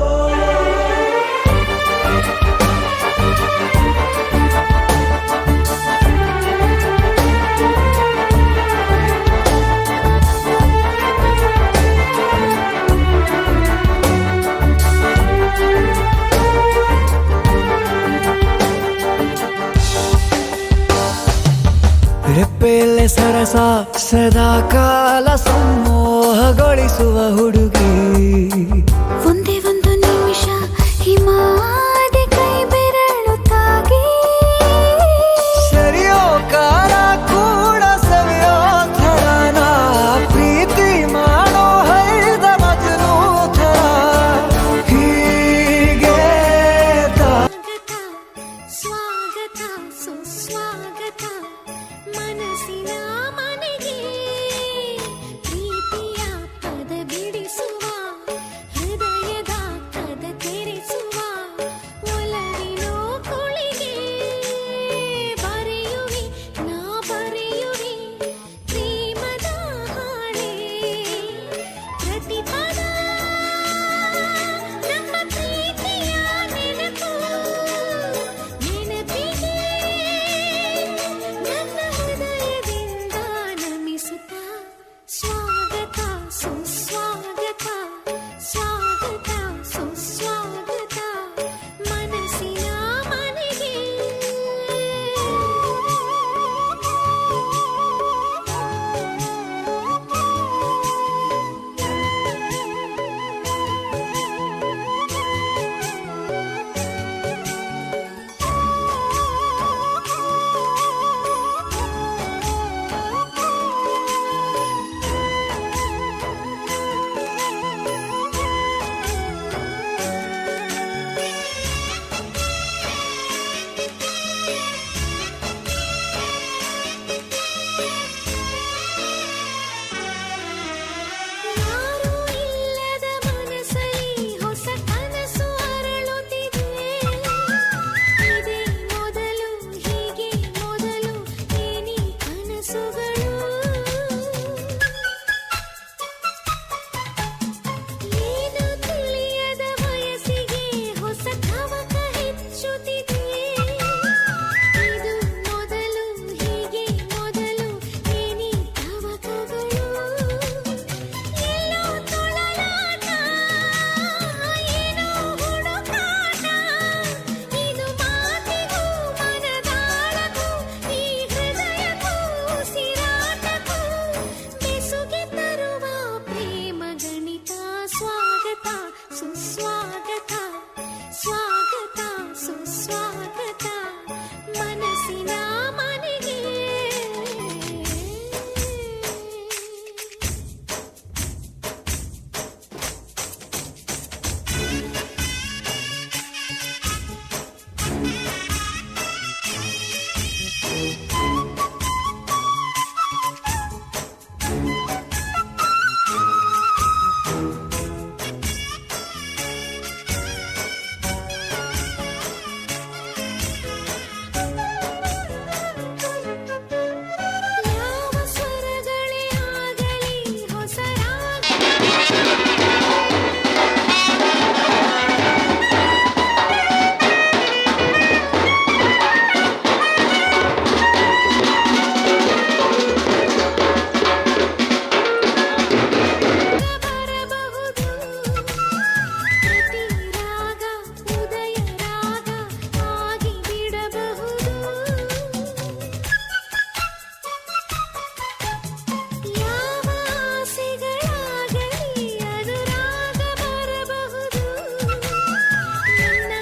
ಮನಸ ಸದಾ ಕಾಲ ಸಂಮೋಹಗೊಳಿಸುವ ಹುಡುಗಿ. ಒಂದೇ ಒಂದು ನಿಮಿಷ ಹಿಮಾದಿ ಕೈ ಬೆರಳು ತಾಗಿ ಸರಿಯೋ ಕಾಲ ಕೂಡ ಸವಿಯೋ ಥರನ ಪ್ರೀತಿ ಮಾಡೋ ಹೈದ ಮಜನು ಥರ ಹೀಗೆ ಸ್ವಾಗತ ಸುಸ್ವಾಗತ ಮನಸ್ಸಿನ ಮನೆಗೆ ಪ್ರೀತಿಯ ಪದ ಬಿಡಿಸುವ ಹೃದಯದ ಕದ ತೆರೆಸುವ ಒಲವಿನೋ ಕುಳಿಗೆ ಬರೆಯುವೆ ನಾ ಬರೆಯುವೆ ಪ್ರೇಮದ ಹಾಳೆ ಪ್ರತಿ ಪದ ನಮ್ಮ ಪ್ರೀತಿಯ ನೆನಪು ನೆನಪಿಗೆ ನನ್ನ ಹೃದಯದಿಂದ ನಮಿಸುತ್ತ ಸ್ವಾಗತ ಸುಸ್ವಾಗತ ಸ್ವಾಗತ ಸುಸ್ವಾಗತ ಮನಸ್ಸಿನ ಮನೆಗೆ. ಯಾರೂ ಇಲ್ಲದ ಮನಸ್ಸಲ್ಲಿ ಹೊಸ ಕನಸು ಅರಳುತ್ತಿದೆ. ಇದೇ ಮೊದಲು ಹೀಗೆ ಮೊದಲು ಏನಿ ಕನಸುಗಳು. ಏನು ತಿಳಿಯದ ವಯಸ್ಸಿಗೆ ಹೊಸ ತವಕ ಹೆಚ್ಚುತ್ತಿದೆ. ಇದು ಮೊದಲು ಹೀಗೆ ಮೊದಲು ಏನಿ ತವಕಗಳು. ಎಲ್ಲೋ ತೊಳಲಾಟ ಏನೋ ಹುಡುಕಾಟ. ಇದು ಮಾತಿಗೂ ಮನದಾಳಕ್ಕೂ ಈ ಹೃದಯಕ್ಕೂ ಉಸಿರಾಟಕ್ಕೂ ಬೆಸುಗೆ ತರುವ ಪ್ರೇಮ ಗಣಿತ. ಸ್ವಾಗತ ಸುಸ್ವಾಗತ ಸ್ವಾಗತ ಸುಸ್ವಾಗತ ಮನಸ್ಸಿನ ಮನೆಗೆ. ಯಾವ ಸ್ವರಗಳೇ ಆಗಲಿ ಹೊಸ ರಾಗ. ಬರಬಹುದು ಪ್ರತಿ ರಾಗ ಉದಯ ರಾಗ ಆಗಿ ಬಿಡಬಹುದು. ಯಾವ ಆಸೆಗಳಾಗಲಿ ಅನುರಾಗ ಬರಬಹುದು. ನನ್ನ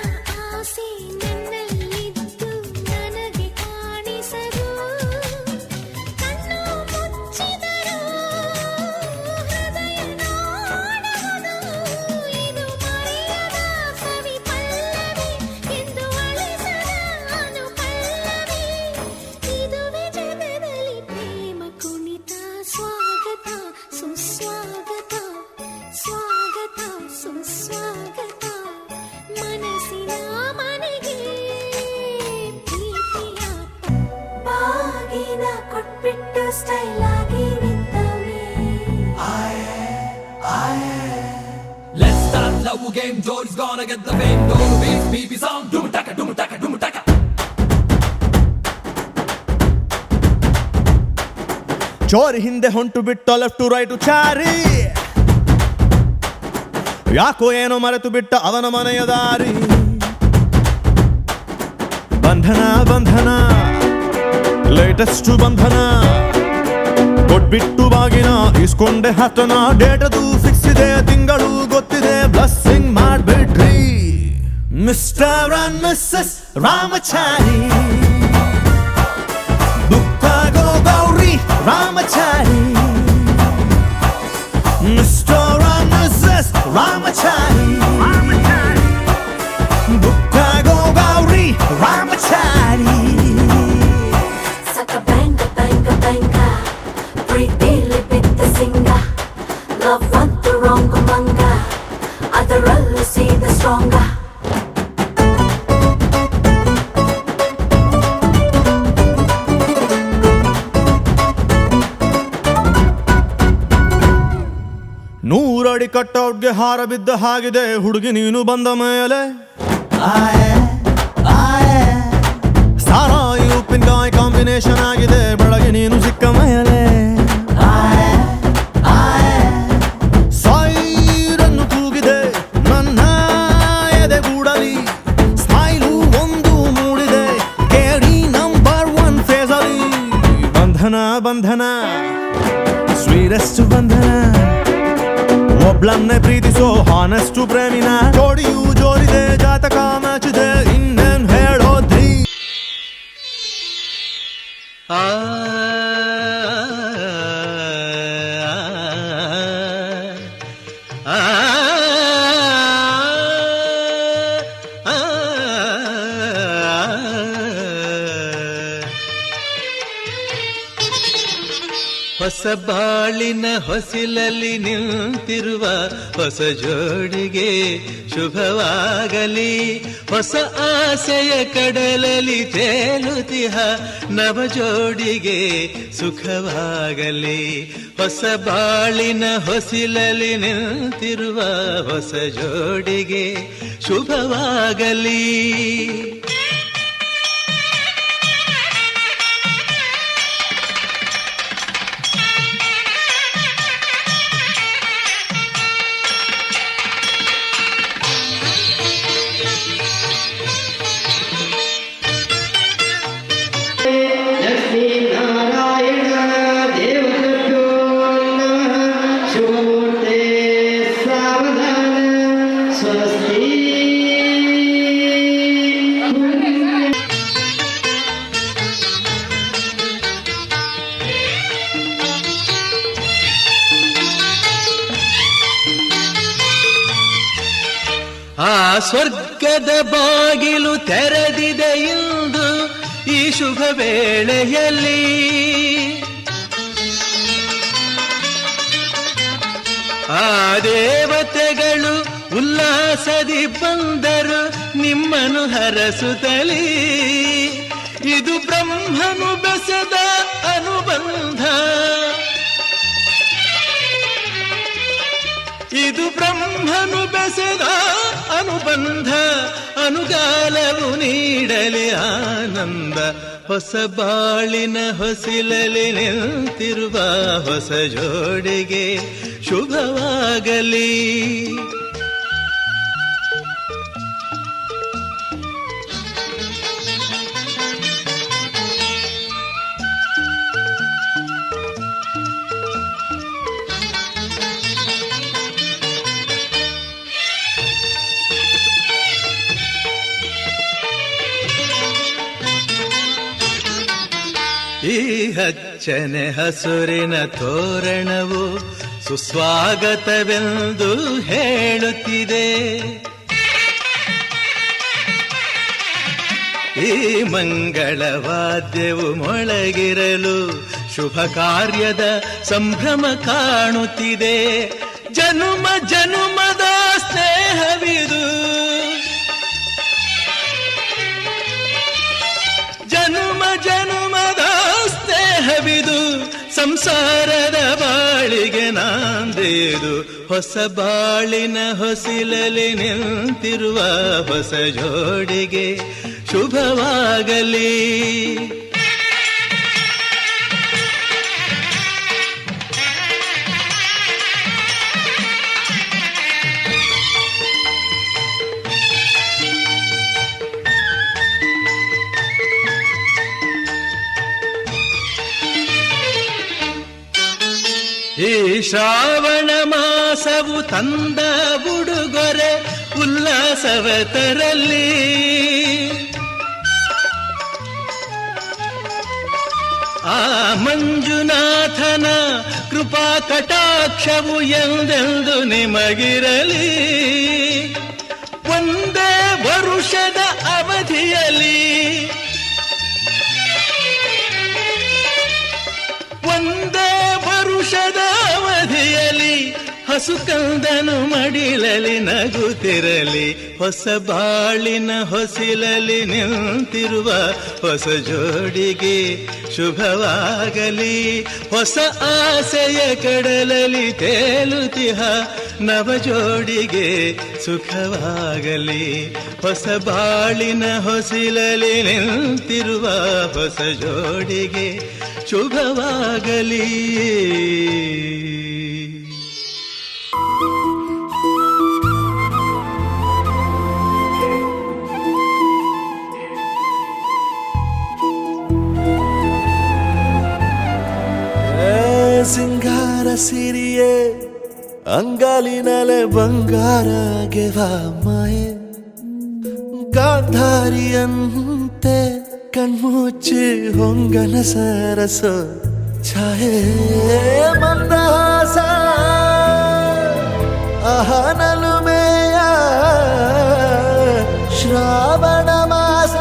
ಆಸೆ ನನ್ನಲ್ಲಿದ್ದು ನನಗೆ ಕಾಣಿಸದು. ಕಣ್ಣು ಮುಚ್ಚಿದರೂ ಹೃದಯ ನೋಡುವುದು. ಇದು ಮರೆಯದ ಸವಿ ಪಲ್ಲವಿ ಎಂದು ಅಳಿಸದ ಅನುಪಲ್ಲವಿ. ಇದುವೇ ಜಗದಲ್ಲಿ ಪ್ರೇಮ ಕುಣಿತ. ಸ್ವಾಗತ ಸುಸ್ವಾಗತ ಸ್ವಾಗತ ಸುಸ್ವಾಗತ ಮನಸ್ಸಿನ ಮನೆಗೆ. ಪ್ರೀತಿಯ ಬಾಗಿನ ಕೊಟ್ಬಿಟ್ಟು ಸ್ಟೈಲ್ ಆಗಿ ನಿಂತವೇ. Let's start love game. Jody's gonna get the fame. Go to base, BB sound. Doom taka, doom taka, doom taka. ಚೋರಿ ಹಿಂದೆ ಹೊಂಟು ಬಿಟ್ಟ ಲೆಫ್ಟ್ ಟು ರೈಟ್ ಚಾರಿ. ಯಾಕೋ ಏನೋ ಮರೆತು ಬಿಟ್ಟ ಅವನ ಮನೆಯ ದಾರಿ. ಬಂಧನ ಬಂಧನ ಲೇಟೆಸ್ಟ್ ಬಂಧನ ಕೊಟ್ಬಿಟ್ಟು ಬಾಗಿನ ಇಸ್ಕೊಂಡೆ ಹತ್ತನ ಡೇಟದು ಫಿಕ್ಸ್ ಇದೆ ತಿಂಗಳು ಗೊತ್ತಿದೆ ಬ್ಲಸ್ಸಿಂಗ್ ಮಾಡ್ಬಿಡ್ರಿ ಮಿಸ್ಟರ್ ಅಂಡ್ ಮಿಸ್ಸಸ್ ರಾಮಚಾರಿ ಬುಕ್ಕಾಗೋ Gauri Ramachari Mr and Mrs Ramachari ಬುಕ್ಕಾಗೋ Gauri Ramachari Saka banga banga banga, ಪ್ರೀತಿಲಿ ಬಿದ್ದ ಸಿಂಗ, love ಅಂತ wrong ಮಂಗ, ಅದರಲ್ಲೂ ಸೀದ ಸ್ಟ್ರಾಂಗ. ನೂರಡಿ ಕಟ್ಔಟ್ಗೆ ಹಾರ ಬಿದ್ದ ಹಾಗಿದೆ ಹುಡುಗಿ ನೀನು ಬಂದ ಮೇಲೆ ಸಾರಾಯಿ ಉಪ್ಪಿನಕಾಯಿ ಕಾಂಬಿನೇಷನ್ ಆಗಿದೆ ಬೆಳಗ್ಗೆ ನೀನು ಸಿಕ್ಕ ಮೇಲೆ ಸೈರನ್ನು ಕೂಗಿದೆ ನನ್ನ ಎದೆಗೂಡಲಿ ಸ್ಮೈಲು ಒಂದು ಮೂಡಿದೆ ಕೇಳಿ ನಂಬರ್ 1 ಫೇಸಲ್ಲಿ ಬಂಧನ ಬಂಧನ ಸ್ವೀರೆಸ್ಟ್ ಬಂಧನ ಒಬ್ಳನ್ನೇ ಪ್ರೀತಿಸೋ ಹಾನೆಸ್ಟು ಪ್ರೇಮಿನ ಜೋಡಿಯೂ ಜೋರಿದೆ ಜಾತಕ ಮ್ಯಾಚಿದೆ ಇನ್ನೇನ್ ಹೇಳೋದ್ರಿ ಆ ಹೊಸ ಬಾಳಿನ ಹೊಸಿಲಲ್ಲಿ ನಿಂತಿರುವ ಹೊಸ ಜೋಡಿಗೆ ಶುಭವಾಗಲಿ ಹೊಸ ಆಸೆಯ ಕಡಲಲ್ಲಿ ತೇಲುತಿಹ ನವ ಜೋಡಿಗೆ ಸುಖವಾಗಲಿ ಹೊಸ ಬಾಳಿನ ಹೊಸಿಲಲ್ಲಿ ನಿಂತಿರುವ ಹೊಸ ಜೋಡಿಗೆ ಶುಭವಾಗಲಿ ಆ ಸ್ವರ್ಗದ ಬಾಗಿಲು ತೆರೆದಿದೆ ಇಂದು ಈ ಶುಭ ವೇಳೆಯಲ್ಲಿ ಆ ದೇವತೆಗಳು ಉಲ್ಲಾಸದಿ ಬಂದರು ನಿಮ್ಮನ್ನು ಹರಸುತ್ತಲೇ ಇದು ಬ್ರಹ್ಮನು ಬೆಸೆದ ಅನುಬಂಧ ಇದು ಬ್ರಹ್ಮನು ಬೆಸೆದ ಅನುಬಂಧ ಅನುಗಾಲವು ನೀಡಲಿ ಆನಂದ ಹೊಸ ಬಾಳಿನ ಹೊಸಿಲಲಿ ನಿಂತಿರುವ ಹೊಸ ಜೋಡಿಗೆ ಶುಭವಾಗಲಿ ಈ ಹಚ್ಚನೆ ಹಸುರಿನ ತೋರಣವು ಸುಸ್ವಾಗತವೆಂದು ಹೇಳುತ್ತಿದೆ ಈ ಮಂಗಳವಾದ್ಯವು ಮೊಳಗಿರಲು ಶುಭ ಕಾರ್ಯದ ಸಂಭ್ರಮ ಕಾಣುತ್ತಿದೆ ಜನುಮ ಜನುಮದ ಸ್ನೇಹವಿದು ಜನುಮ ಜನುಮದ ಸ್ನೇಹವಿದು ಸಂಸಾರದ ಬಾಳಿಗೆ ನಾಂದೇದು ಹೊಸ ಬಾಳಿನ ಹೊಸಿಲಲಿ ನಿಂತಿರುವ ಹೊಸ ಜೋಡಿಗೆ ಶುಭವಾಗಲಿ ಶ್ರಾವಣ ಮಾಸವು ತಂದ ಉಡುಗೊರೆ ಉಲ್ಲಾಸವ ತರಲಿ. ಆ ಮಂಜುನಾಥನ ಕೃಪಾ ಕಟಾಕ್ಷವು ಎಂದೆಂದು ನಿಮಗಿರಲಿ. ಒಂದೇ ವರುಷದ ಅವಧಿಯಲ್ಲಿ ಒಂದೇ ವರುಷದ ಅವಧಿಯಲ್ಲಿ ಹಸುಕಂದನು ಮಡಿಲಲಿ ನಗುತ್ತಿರಲಿ. ಹೊಸ ಬಾಳಿನ ಹೊಸಿಲಲಿ ನಿಂತಿರುವ ಹೊಸ ಜೋಡಿಗೆ ಶುಭವಾಗಲಿ. ಹೊಸ ಆಸೆಯ ಕಡಲಲಿ ತೇಲುತಿಹ ನವ ಜೋಡಿಗೆ ಸುಖವಾಗಲಿ. ಹೊಸ ಬಾಳಿನ ಹೊಸಿಲಲಿ ನಿಂತಿರುವ ಹೊಸ ಜೋಡಿಗೆ ಶುಭವಾಗಲಿ. ಸಿಂಗಾರ ಸಿರಿಯೇ ಅಂಗಾಲಿನಲೆ ಬಂಗಾರ ಗೆವ ಮಾಯೆ. ಗಾಂಧಾರಿಯಂತೆ ಕಣ್ಮುಚ್ಚಿ ಹೊಂಗನ ಸರಸ ಛಾಯೆ. ಮಂದಹಾಸ ಅಹನಲುಮೆಯ ಶ್ರಾವಣ ಮಾಸ.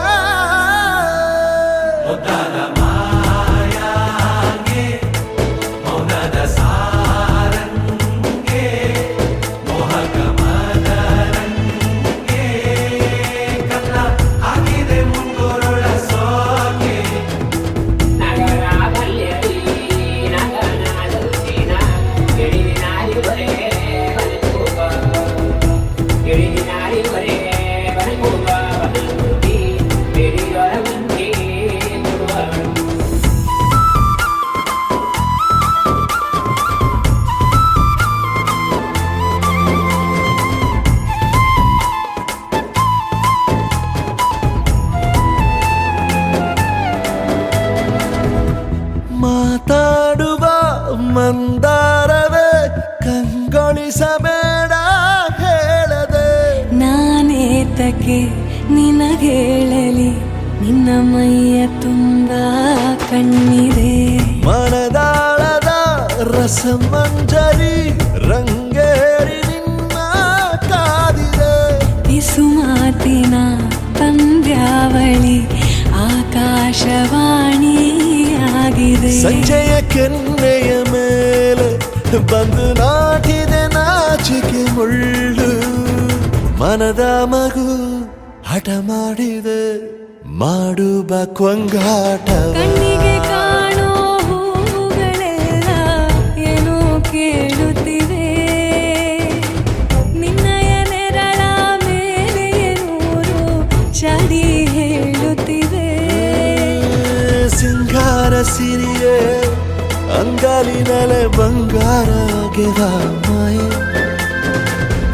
ಮಾತಾಡುವ ಮಂದಾರವೇ ಕಂಗೊಳಿಸಬೇಡ ಹೇಳದೆ. ನಾನೇತಕ್ಕೆ ನಿನಗೇಳಲಿ ನಿನ್ನ ಮೈಯ ತುಂಬ ಕಣ್ಣಿದೆ. ಮನದಾಳದ ರಸಮಂಜರಿ ರಂಗೇರಿ ನಿನ್ನ ಕಾದಿದೆ. ಪಿಸುಮಾತಿನ ಪಂದ್ಯಾವಳಿ ಆಕಾಶವಾಣಿಯಾಗಿದೆ. ಸಂಜೆಯ ಕೆನ್ನೆಯ ಮೇಲೆ ಬಂದು ನಾಟಿದೆ ನಾಚಿಕೆ ಮುಳ್ಳು. ಮನದ ಮಗು ಹಠ ಮಾಡಿದೆ ಮಾಡುವ ಕೊಂಗಾಟವ. ಕಣ್ಣಿಗೆ ಕಾಣೋ ಹೂವುಗಳೆಲ್ಲ ಏನೋ ಕೇಳುತ್ತಿವೆ. ನಿನ್ನಯ ನೆರಳ ಮೇಲೆ ನೂರು ಚಾಡಿ ಹೇಳುತ್ತಿವೆ. ಸಿಂಗಾರ ಸಿರಿಯೇ ಅಂಗಾಲಿನಲೆ ಬಂಗಾರ ಗೆವ ಮಾಯೆ.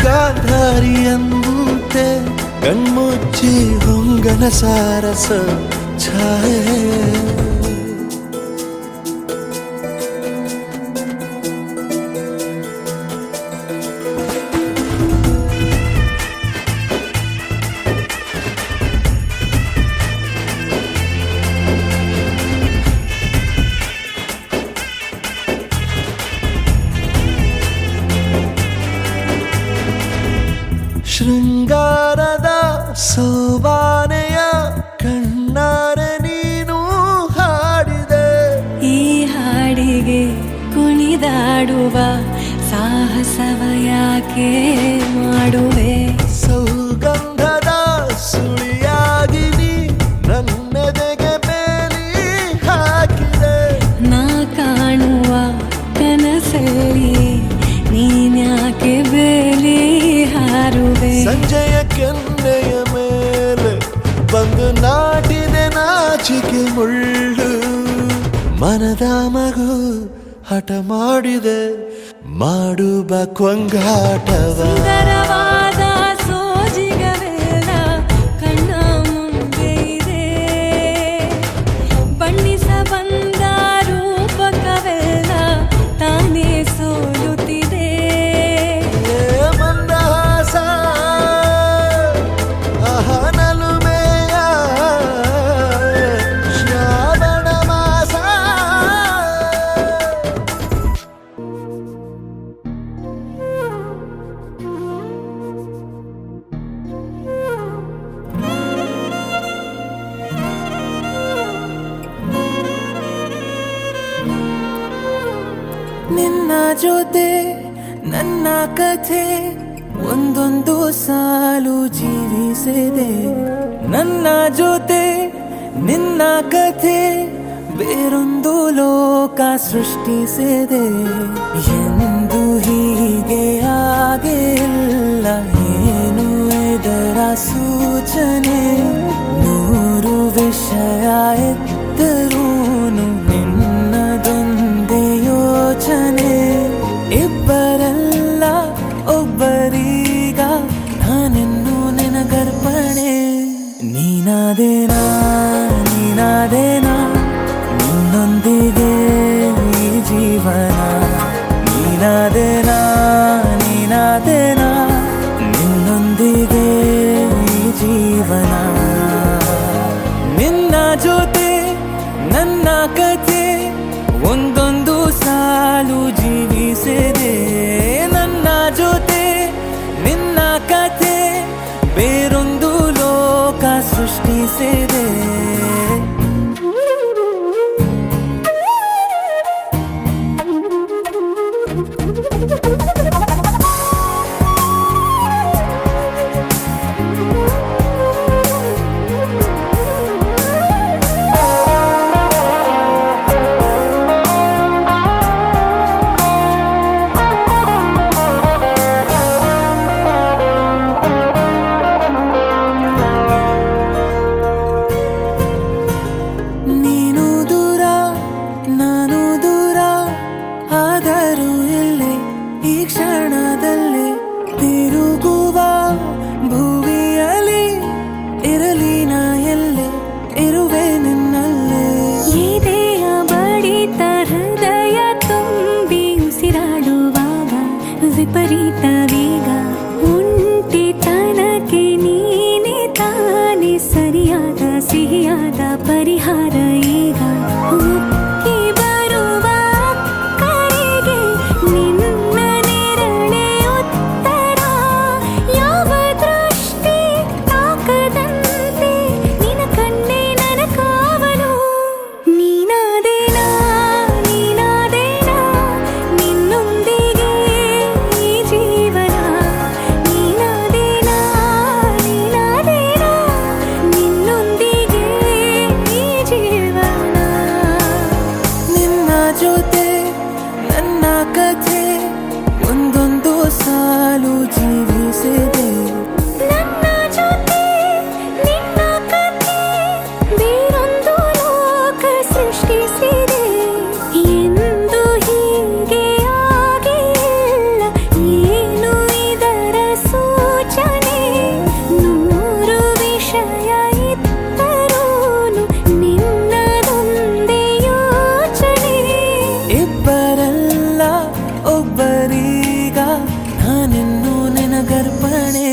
ಗಾಂಧಾರಿಯಂತೆ ಕಣ್ಮುಚ್ಚಿ ಹೊಂಗನ ಸಾರಸ ಛಾಯೆ. ಶೃಂಗಾರದ ಸೋಬಾನೆಯ ಕಣ್ಣಾರೆ ನೀನು ಹಾಡಿದೆ. ಈ ಹಾಡಿಗೆ ಕುಣಿದಾಡುವ ಸಾಹಸವ ಯಾಕೆ ಮಾಡುವೆ. ಸೌಗಂಧದ ಸುಳಿಯಾಗಿ ನೀ ನನ್ನೆದೆಗೆ ಬೇಲಿ ಹಾಕಿದೆ. ನಾ ಕಾಣುವ ಕನಸಲ್ಲಿ ನೀನ್ಯಾಕೆ ಬೇಲಿ ಹಾರುವೆ. ಸಂಜೆಯ ಕೆನ್ನೆಯ ಮೇಲೆ ಬಂದು ನಾಟಿದೆ ನಾಚಿಕೆ ಮುಳ್ಳು. ಮನದ ಮಗು ಹಠ ಮಾಡಿದೆ ಮಾಡುವ ಕೊಂಗಾಟವ. ಸುಂದರವಾದ ಸೋಜಿಗವೆಲ್ಲ ಕಣ್ಣ ಮುಂದೆ ಇದೆ. ಬಣ್ಣಿಸ ಬಂದ ರೂಪಕವೆಲ್ಲ ತಾನೇ ಸೋ ಜೊತೆ ನನ್ನ ಕಥೆ ಒಂದೊಂದು ಸಾಲು ಜೀವಿಸಿದೆ. ನನ್ನ ಜೊತೆ ನಿನ್ನ ಕಥೆ ಬೇರೊಂದು ಲೋಕ ಸೃಷ್ಟಿಸಿದೆ. ಎಂದು ಹೀಗೆ ಆಗಿಲ್ಲ, ಏನು ಇದರ ಸೂಚನೆ? ನೂರು ವಿಷಯ ಎತ್ತರೂನು ನಿನ್ನದೊಂದೇ ಯೋಚನೆ. ಇಬ್ಬರಲ್ಲ ಒಬ್ಬರೀಗ ನಾನೆನ್ನು ನಿನಗರ್ಪಣೆ. ನೀನಾದೇನಾ ನೀನಾದೇನಾ ನಿನ್ನೊಂದಿಗೆ ಈ ಜೀವನ. ನೀನಾದೇನಾ ನೀನಾದೇನಾ ನಿನ್ನೊಂದಿಗೆ ಈ ಜೀವನ. ನಿನ್ನ ಜೊತೆ ನನ್ನ ಕಥೆ ಒಂದೊಂದು ಸಾಲು ಜೀವಿಸಿದೆ. ನನ್ನ ಜೊತೆ ನಿನ್ನ ಕಥೆ ಬೇರೊಂದು ಲೋಕ ಸೃಷ್ಟಿಸಿದೆ. ನೀನು ದೂರ ನಾನು ದೂರ ಆದರೂ ಇಲ್ಲೇ ಈ ಕ್ಷಣದಲ್ಲಿ ತಿರುಗುವ ಭುವಿಯಲ್ಲಿ ಇರಲಿ ನಾ ಎಲ್ಲೆ ಇರುವೆ ನಿನ್ನಲ್ಲೇ. ಎದೆಯ ಬಡಿತ ಹೃದಯ ತುಂಬಿ ಉಸಿರಾಡುವಾಗ ವಿಪರೀತ ವೇಗ ಒಂಟಿತನಕ್ಕೆ ನೀನೆ ತಾನೆ ಸರಿಯಾದ ಸಿಹಿಯಾದ ಪರಿಹಾರ. ಈಗ ಉಕ್ಕಿ ಬರುವ ಕರೆಗೆ ನಿನ್ನ ನೆರಳೆ ಉತ್ತರ. ಯಾವ ದೃಷ್ಟಿ ತಾಕದಂತೆ ನಿನ್ನ ಕಣ್ಣೆ ನನ್ನ ಕಾವಲು. ನೀನಾದೇನಾ ನೀನಾದೇನಾ ನಿನ್ನೊಂದಿಗೆ ಈ ಜೀವನ. ನೀನಾದೇನಾ ನೀನಾದೇನಾ ನಿನ್ನೊಂದಿಗೆ ಈ ಜೀವನ. ನಿನ್ನ ಜೊತೆ ನನ್ನ ಕಥೆ ಒಂದೊಂದು ಸಾಲು ಜೀವಿಸಿದೆ. ನನ್ನ ಜೊತೆ ನಿನ್ನ ಕಥೆ ಬೇರೊಂದು ಲೋಕ ಸೃಷ್ಟಿಸಿದೆ. ಎಂದು ಹೀಗೆ ಆಗಿಲ್ಲ, ಏನು ಇದರ ಸೂಚನೆ? ನೂರು ವಿಷಯ ಇತ್ತರೂನು ನಿನ್ನದೊಂದೇ ಯೋಚನೆ. ಇಬ್ಬರಲ್ಲ ಒಬ್ಬರೀಗ ನಾನೆನ್ನು ನಿನಗರ್ಪಣೆ.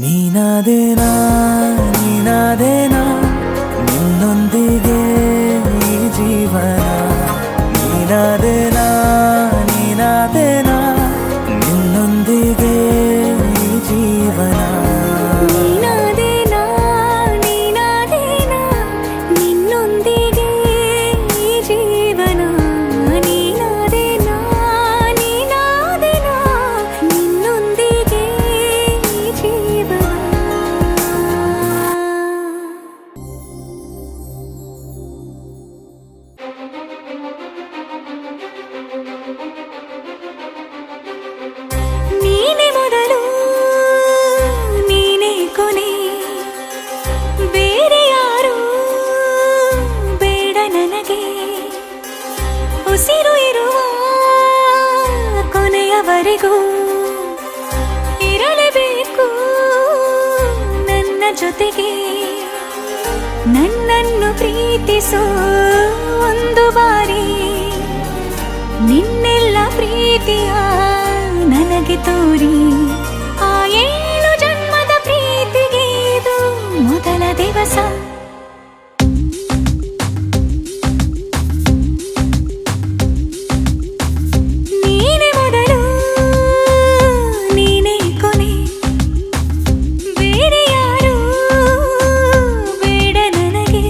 ನೀನಾದೇನಾ ನೀನಾದೇನಾ ನಿನ್ನೊಂದಿಗೆ ಈ ಜೀವನ. ನೀನಾದೇನಾ ನೀನಾದೇನಾ ನಿನ್ನೊಂದಿಗೆ ಈ ಜೀವನ. ನೀನಾದೇನಾ ನೀನಾದೇನಾ ನಿನ್ನೊಂದಿಗೆ ಈ ಜೀವನ. ನೀನಾದೇನಾ ನೀನಾದೇನಾ ನಿನ್ನೊಂದಿಗೆ ಈ ಜೀವನ. ನೀನೆ ಮೊದಲು ನೀನೆ ಕೊನೆ, ಬೇರೆ ಯಾರು ಬೇಡ ನನಗೆ. ಉಸಿರು ಇರುವ ಕೊನೆಯವರೆಗೂ ಇರಲೇಬೇಕು ನನ್ನ ಜೊತೆಗೆ. ನನ್ನನ್ನು ಪ್ರೀತಿಸೋ ಒಂದು ಬಾರಿ ನಿನ್ನೆಲ್ಲ ಪ್ರೀತಿಯ ನನಗೆ ತೋರಿ. ಆ 7 ಜನ್ಮದ ಪ್ರೀತಿಗೆ ಇದು ಮೊದಲ ದಿವಸ. ನೀನೆ ಮೊದಲು ನೀನೆ ಕೊನೆ, ಬೇರೆ ಯಾರು ಬೇಡ ನನಗೆ.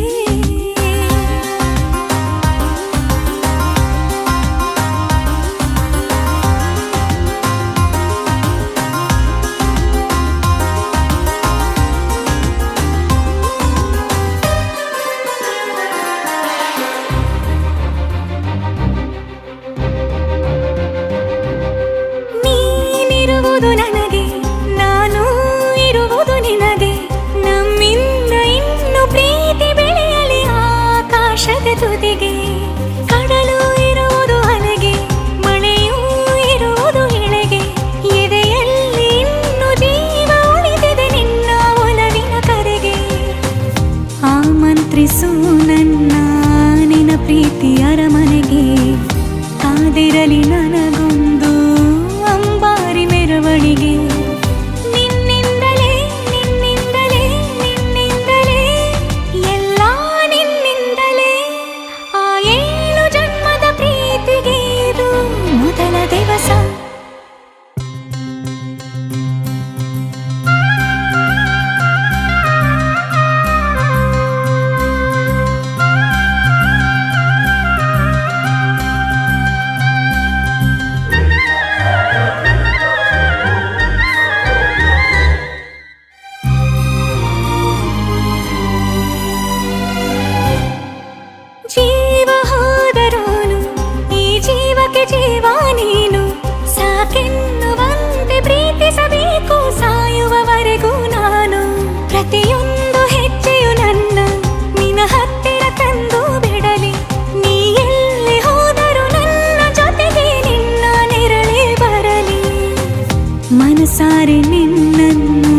ಮನಸಾರೆ ನಿನ್ನನ್ನು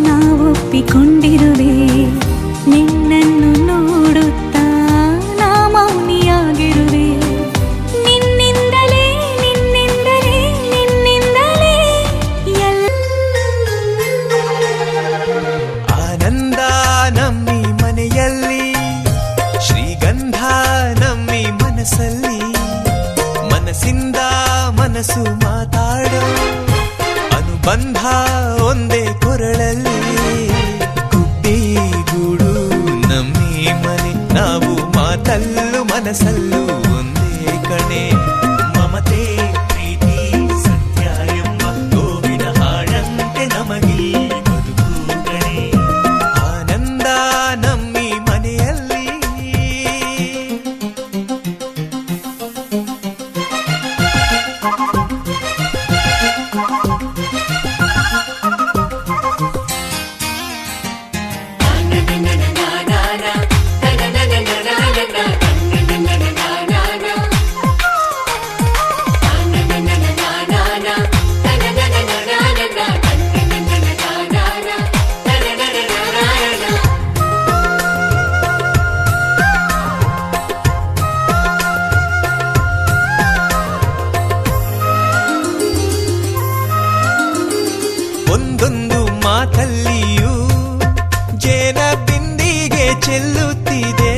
ನಾವೊಪ್ಪಿಕೊಂಡಿರುವೆ. ನಿನ್ನನ್ನು ನೋಡುತ್ತಾ ನಾ ಮೌನಿಯಾಗಿರುವೆ. ನಿನ್ನಿಂದಲೇ ನಿನ್ನಿಂದಲೇ ನಿನ್ನಿಂದಲೇ ಆನಂದ ನಮ್ಮಿ ಮನೆಯಲ್ಲಿ, ಶ್ರೀಗಂಧ ನಮ್ಮಿ ಮನಸ್ಸಲ್ಲಿ, ಮನಸ್ಸಿಂದ ಮನಸ್ಸು ಮಾತಾಡೋ ಅನುಬಂಧ ಒಂದೇ ಕೊರಳಲ್ಲಿ. ಗುಡ್ಡಿ ಗೂಡು ನಮ್ಮಿ ಮನೆ, ನಾವು ಮಾತಲ್ಲೂ ಮನಸ್ಸಲ್ಲೂ ಒಂದೇ ಕಣೆ. ಮಮತೆ ಪ್ರೀತಿ ಸತ್ಯ ಎಂಬ ಗೋವಿನ ಹಾಡಂತೆ ನಮಗಿ ಬದುಕು ಕಣೆ. ಆನಂದ ನಮ್ಮಿ ಮನೆಯಲ್ಲಿ. ಒಂದೊಂದು ಮಾತಲ್ಲಿಯೂ ಜೇನ ಬಿಂದಿಗೆ ಚೆಲ್ಲುತ್ತಿದೆ,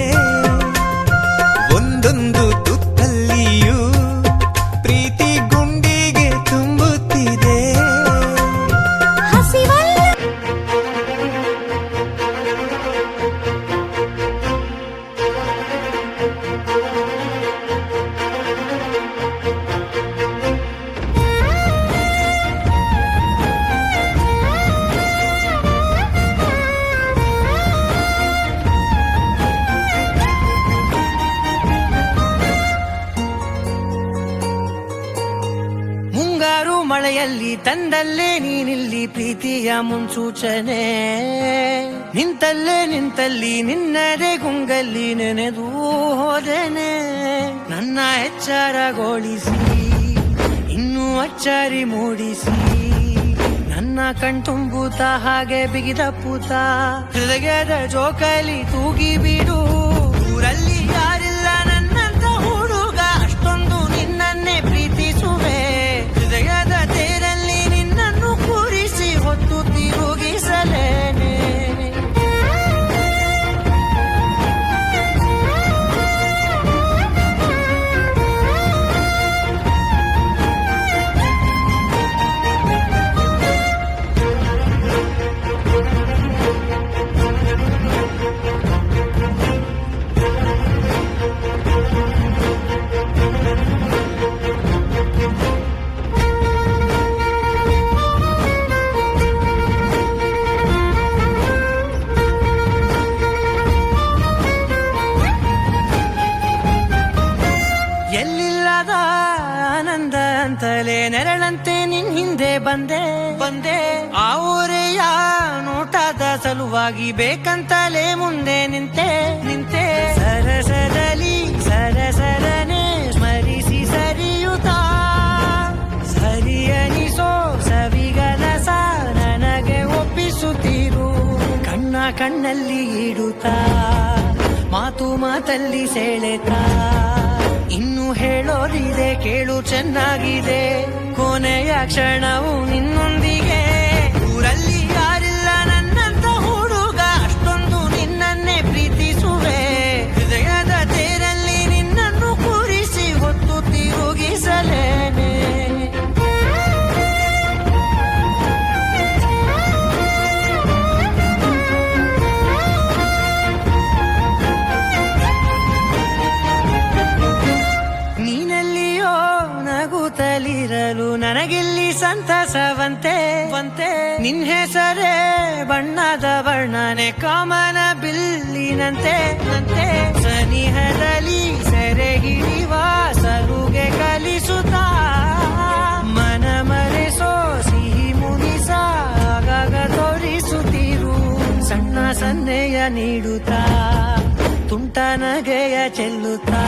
ಒಂದೊಂದು ತುತ್ತಲ್ಲಿಯೂ ಪ್ರೀತಿ ಗುಂಡಿಗೆ ತುಂಬುತ್ತಿದೆ. ಹಸಿವಲ್ಲ ಮುಂಗಾರು ಮಳೆಯಲ್ಲಿ ತಂದಲ್ಲೇ ನೀನಿಲ್ಲಿ ಪ್ರೀತಿಯ ಮುನ್ಸೂಚನೆ. ನಿಂತಲ್ಲೇ ನಿಂತಲ್ಲಿ ನಿನ್ನದೇ ಗುಂಗಲ್ಲಿ ನೆನೆದು ಹೋದೆನೆ. ನನ್ನ ಎಚ್ಚರಗೊಳಿಸಿ ಇನ್ನೂ ಅಚ್ಚರಿ ಮೂಡಿಸಿ, ನನ್ನ ಕಣ್ತುಂಬುತ್ತ ಹಾಗೆ ಬಿಗಿದ ಪೂತ ಹೃದಯದ ಜೋಕಾಲಿ ತೂಗಿ ಬಿಡು. ಊರಲ್ಲಿ ಯಾರಿಲ್ಲ ನನ್ನಂತ ಹುಡುಗ, ಅಷ್ಟೊಂದು ನಿನ್ನನ್ನೇ ಪ್ರೀತಿಸುವೆ. ಹೃದಯದ ತೇರಲ್ಲಿ ನಿನ್ನನ್ನು ಕೂರಿಸಿ ಹೊತ್ತು ತಿರುಗಿಸಲೇನೆ. ಎಲ್ಲಿಲ್ಲದ ಆನಂದ ಅಂತಲೇ ನೆರಳಂತೆ ನಿನ್ ಹಿಂದೆ ಬಂದೆ. ಆ ಊರೆಯ ನೋಟದ ಸಲುವಾಗಿ ಬೇಕಂತಲೇ ಮುಂದೆ ನಿಂತೆ. ಸರಸರಲಿ ಸರಸರನೆ ಸ್ಮರಿಸಿ ಸರಿಯುತ್ತಾ, ಸರಿಯನಿಸೋ ಸವಿಗನಸ ನನಗೆ ಒಪ್ಪಿಸುತ್ತಿರು. ಕಣ್ಣಲ್ಲಿ ಇಡುತ್ತಾ, ಮಾತು ಮಾತಲ್ಲಿ ಸೆಳೆತಾ, ಇನ್ನು ಹೇಳೋದಿದೆ ಕೇಳು ಚೆನ್ನಾಗಿದೆ. ಕೊನೆಯ ಕ್ಷಣವು ನಿನ್ನೊಂದಿಗೆ. ಊರಲ್ಲಿ ಯಾರಿಲ್ಲ ನನ್ನಂತ ಹುಡುಗ, ಅಷ್ಟೊಂದು ನಿನ್ನನ್ನೇ ಪ್ರೀತಿಸುವೆ. ಹೃದಯದ ತೇರಲ್ಲಿ ನಿನ್ನನ್ನು ಕೂರಿಸಿ ಹೊತ್ತು ತಿರುಗಿಸಲೇನೆ. ನೀನೆಲ್ಲಿಯೋ ನಗುತ್ತಲಿರಲು ನನಗಿಲ್ಲಿ ಸಂತಸವಂತೆ. ನಿನ್ ಹೆಸರೇ ಬಣ್ಣದ ವರ್ಣನೆ ಕಾಮನ ಬಿಲ್ಲಿನಂತೆ. ಸನಿಹದಲ್ಲಿ ಸೆರೆ ಹಿಡಿವ ಸಲುಗೆ ಕಲಿಸುತ್ತಾ, ಮನ ಮರೆಸೋ ಸಿಹಿ ಮುನಿಸ ಆಗಾಗ ತೋರಿಸುತ್ತಿರು. ಸಣ್ಣ ಸನ್ನೆಯ ನೀಡುತ್ತಾ, ತುಂಟ ನಗೆಯ ಚೆಲ್ಲುತ್ತಾ,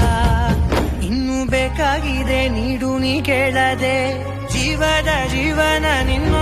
ಇನ್ನು ಬೇಕಾಗಿದೆ ನೀಡು ನೀ ಕೇಳದೆ. ಜೀವದ ಜೀವನ ನಿನ್ನ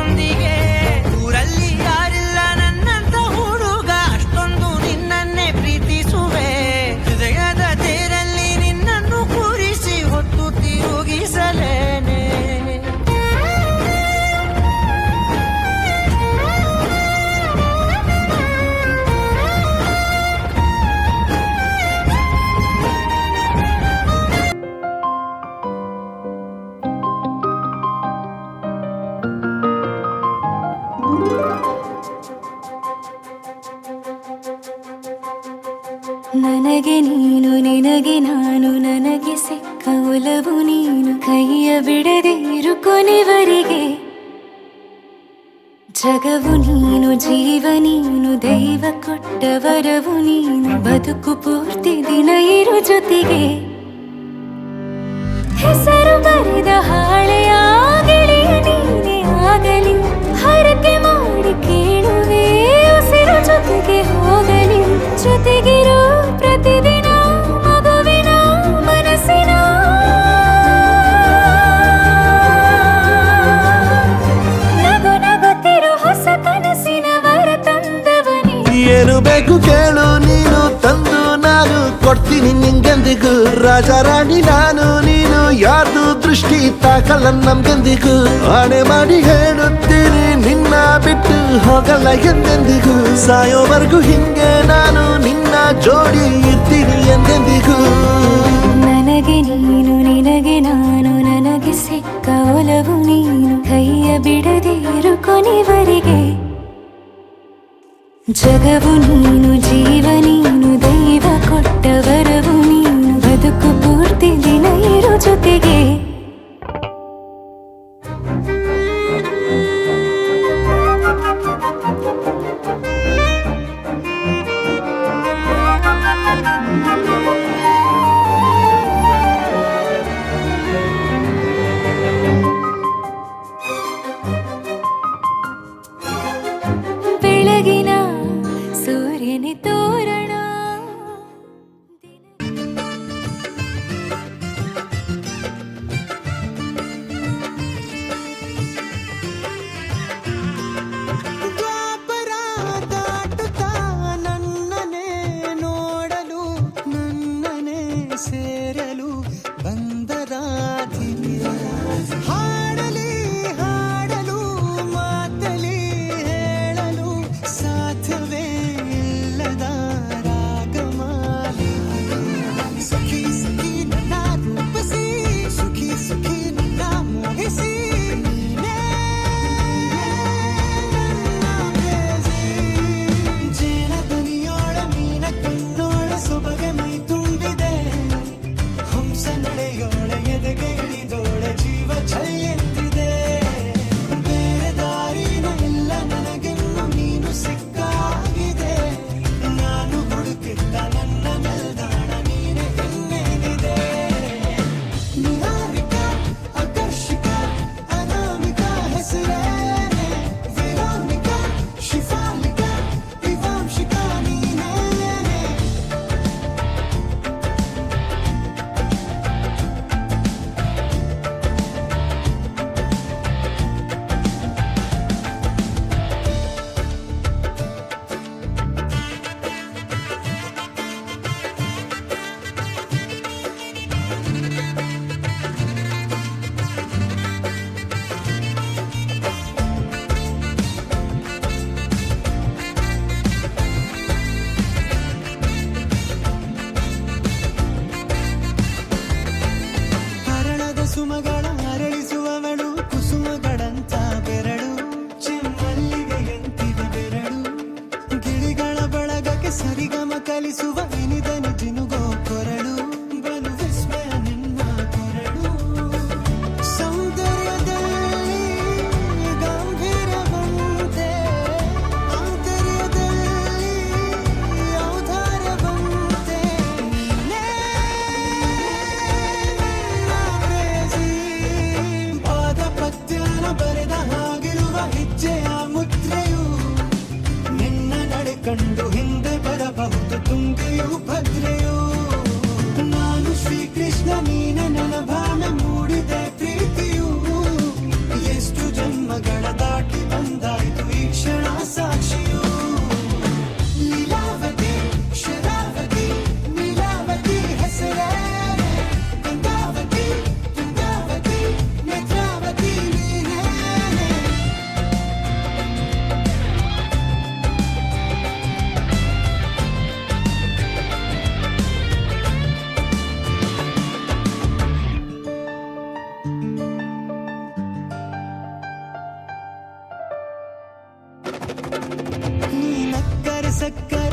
ನನಗೆ ನೀನು ನಿನಗೆ ನಾನು ನನಗೆ ಸಿಕ್ಕ ಒಲವು ನೀನು ಕೈಯ ಬಿಡದೆ ಇರು ಕೊನೆವರೆಗೆ ಜಗವು ನೀನು ಜೀವ ನೀನು ದೈವ ಕೊಟ್ಟ ವರವು ನೀನು ಬದುಕು ಪೂರ್ತಿ ದಿನ ಇರು ಜೊತೆಗೆ ಹೆಸರು ಬರೆದ ಹಾಳೆಯ ಗೆಳೆಯ ನೀನೇ ಆಗಲಿ ಹರಕೆ ಮಾಡಿ ಕೇಳುವೆ ಉಸಿರು ಜೊತೆಗೆ ಹೋಗಲಿ ಜೊತೆಗಿರೋ ಪ್ರತಿದಿನ ಮಗುವಿನ ಮನಸ್ಸಿನ ನಗು ನಗುತ್ತಿರು ಹೊಸ ಕನಸಿನ ವರ ತಂದವನೇ ಏನು ಬೇಕು ಕೇಳು ನೀನು ತಂದು ನಾನು ಕೊಡ್ತೀನಿ ನಿಂಗೆಂದಿಗೂ ರಾಜ ರಾಣಿ ನಾನು ನೀನು ಯಾರ್ದು ದೃಷ್ಟಿ ತಾಕಲ್ಲ ನಮ್ಗೆಂದಿಗೂ ಆಣೆ ಮಾಡಿ ಹೇಳುತ್ತೀನಿ ನಿನ್ನ ಬಿಟ್ಟು ಹೋಗಲ್ಲ ಎಂದೆಂದಿಗೂ ಸಾಯೋವರೆಗೂ ಹಿಂಗೆ ನಾನು ನಿನ್ನ ಜೋಡಿ ಇರ್ತೀನಿ ಎಂದೆಂದಿಗೂ ನನಗೆ ನೀನು ನಿನಗೆ ನಾನು ನನಗೆ ಸಿಕ್ಕ ಒಲವು ನೀನು ಕೈಯ ಬಿಡದೆ ಇರು ಕೊನೆವರೆಗೆ ಜಗವು ನೀನು ಜೀವ ನೀನು ದೈವ ಕೊಟ್ಟ ವರವು ನೀನು ಬದುಕು ಪೂರ್ತಿ ದಿನ ಇರು ಜೊತೆಗೆ ಬೆಳಗಿನ ಸೂರ್ಯನೇ ತೋರಣ ದ್ವಾಪರ ದಾಟುತ್ತಾ ನನ್ನನೆ ನೋಡಲು ನನ್ನನೆ ಸೇರಲು ಬಂದರಾಧಿನಿ ಹಾಡಲಿ ಹಾಡಲು ಮಾತಲಿ ಹೇಳಲು ಸಾಧ್ಯವೇ ಇಲ್ಲದ ರಾಗಮಾಲಿ ಸಖಿ ಸಖಿ ನನ್ನ ರೂಪಿಸಿ ಸುಖಿ ಸುಖಿ ನನ್ನ ಮೋಹಿಸಿ ನೀನೇ ಜೇನ ದನಿಯೋಳ ಮೀನ ಕಣ್ಣೋಳ ಸೊಬಗೆ ಮೈ ತುಂಬಿದೆ ಹಂಸ ನಡೆಯೋಳ ಎದೆಗೆ ಇಳಿದೋಳ ಜೀವ ಛಲ್ಲೆಂದಿದೆ ಬೇರೆ ದಾರಿನ ಇಲ್ಲ ನನಗೆನ್ನು ನೀನು ಸಿಕ್ಕಾಗಿದೆ ನಾನು ಹುಡುಕಿದ್ದ ನನ್ನ ನಿಲ್ದಾಣ ನೀನೆ ಇನ್ನೇನಿದೆ ನಿಹಾರಿಕ ಆಕರ್ಷಿಕ ಅನಾಮಿಕ ಹೆಸರೇನೆ ವೆರೋನಿಕ ಶಿಫಾಲಿಕ ವಿವಾಂಶಿಕ ನೀನೇನೆ ಹರಳದ ಸುಮಗಳ ಅರಳಿಸುವವಳು ಕುಸುಮಗಳಂತ ಬೆರಳು ಚೆಮ್ಮಲ್ಲಿಗೆ ಎಂತಿದೆ ಬೆರಳು ಗಿಳಿಗಳ ಬಳಗಕ್ಕೆ ಸರಿಗಮ ಕಲಿಸುವ ಇನಿದನು ಜಿನುಗೋ ಕೊರಳು ಬಲು ವಿಸ್ಮಯ ನಿನ್ನ ಕೊರಳು ಸೌಂದರ್ಯದಲ್ಲಿ ಗಂಭೀರವಂತೆ ಆಂತರ್ಯದಲ್ಲಿ ಔದಾರ್ಯವಂತೆ ನೀನೇ ಪಾದ ಪದ್ಯನ ಬರೆದ ಹಾಗಿರುವ ಹೆಜ್ಜೆಯ ಮುದ್ರೆಯು ನಿನ್ನ ನಡೆ ಕಂಡು ಹಿಂದೆ ಬರಬಹುದು ತುಂಗೆಯು ಭದ್ರೆಯು ನಾನು ಶ್ರೀಕೃಷ್ಣ ನೀನೆ ನನ್ನ ಭಾವನೆ ಮೂಡಿದೆ ಪ್ರೀತಿಯು ಎಷ್ಟು ಜನ್ಮಗಳ ದಾಟಿ ಬಂದಾಯ್ತು ಈ ಕ್ಷಣ ಸಾಕ್ಷಿಯು ಲೀಲಾವತಿ ಶರಾವತಿ ನೀಲಾವತಿ ಹೆಸರೇ ಗಂಗಾವತಿ ತುಂಗಾವತಿ ನೇತ್ರಾವತಿ ನೀನೇನೆ ನೀ ನಕ್ಕರೆ ಸಕ್ಕರೆ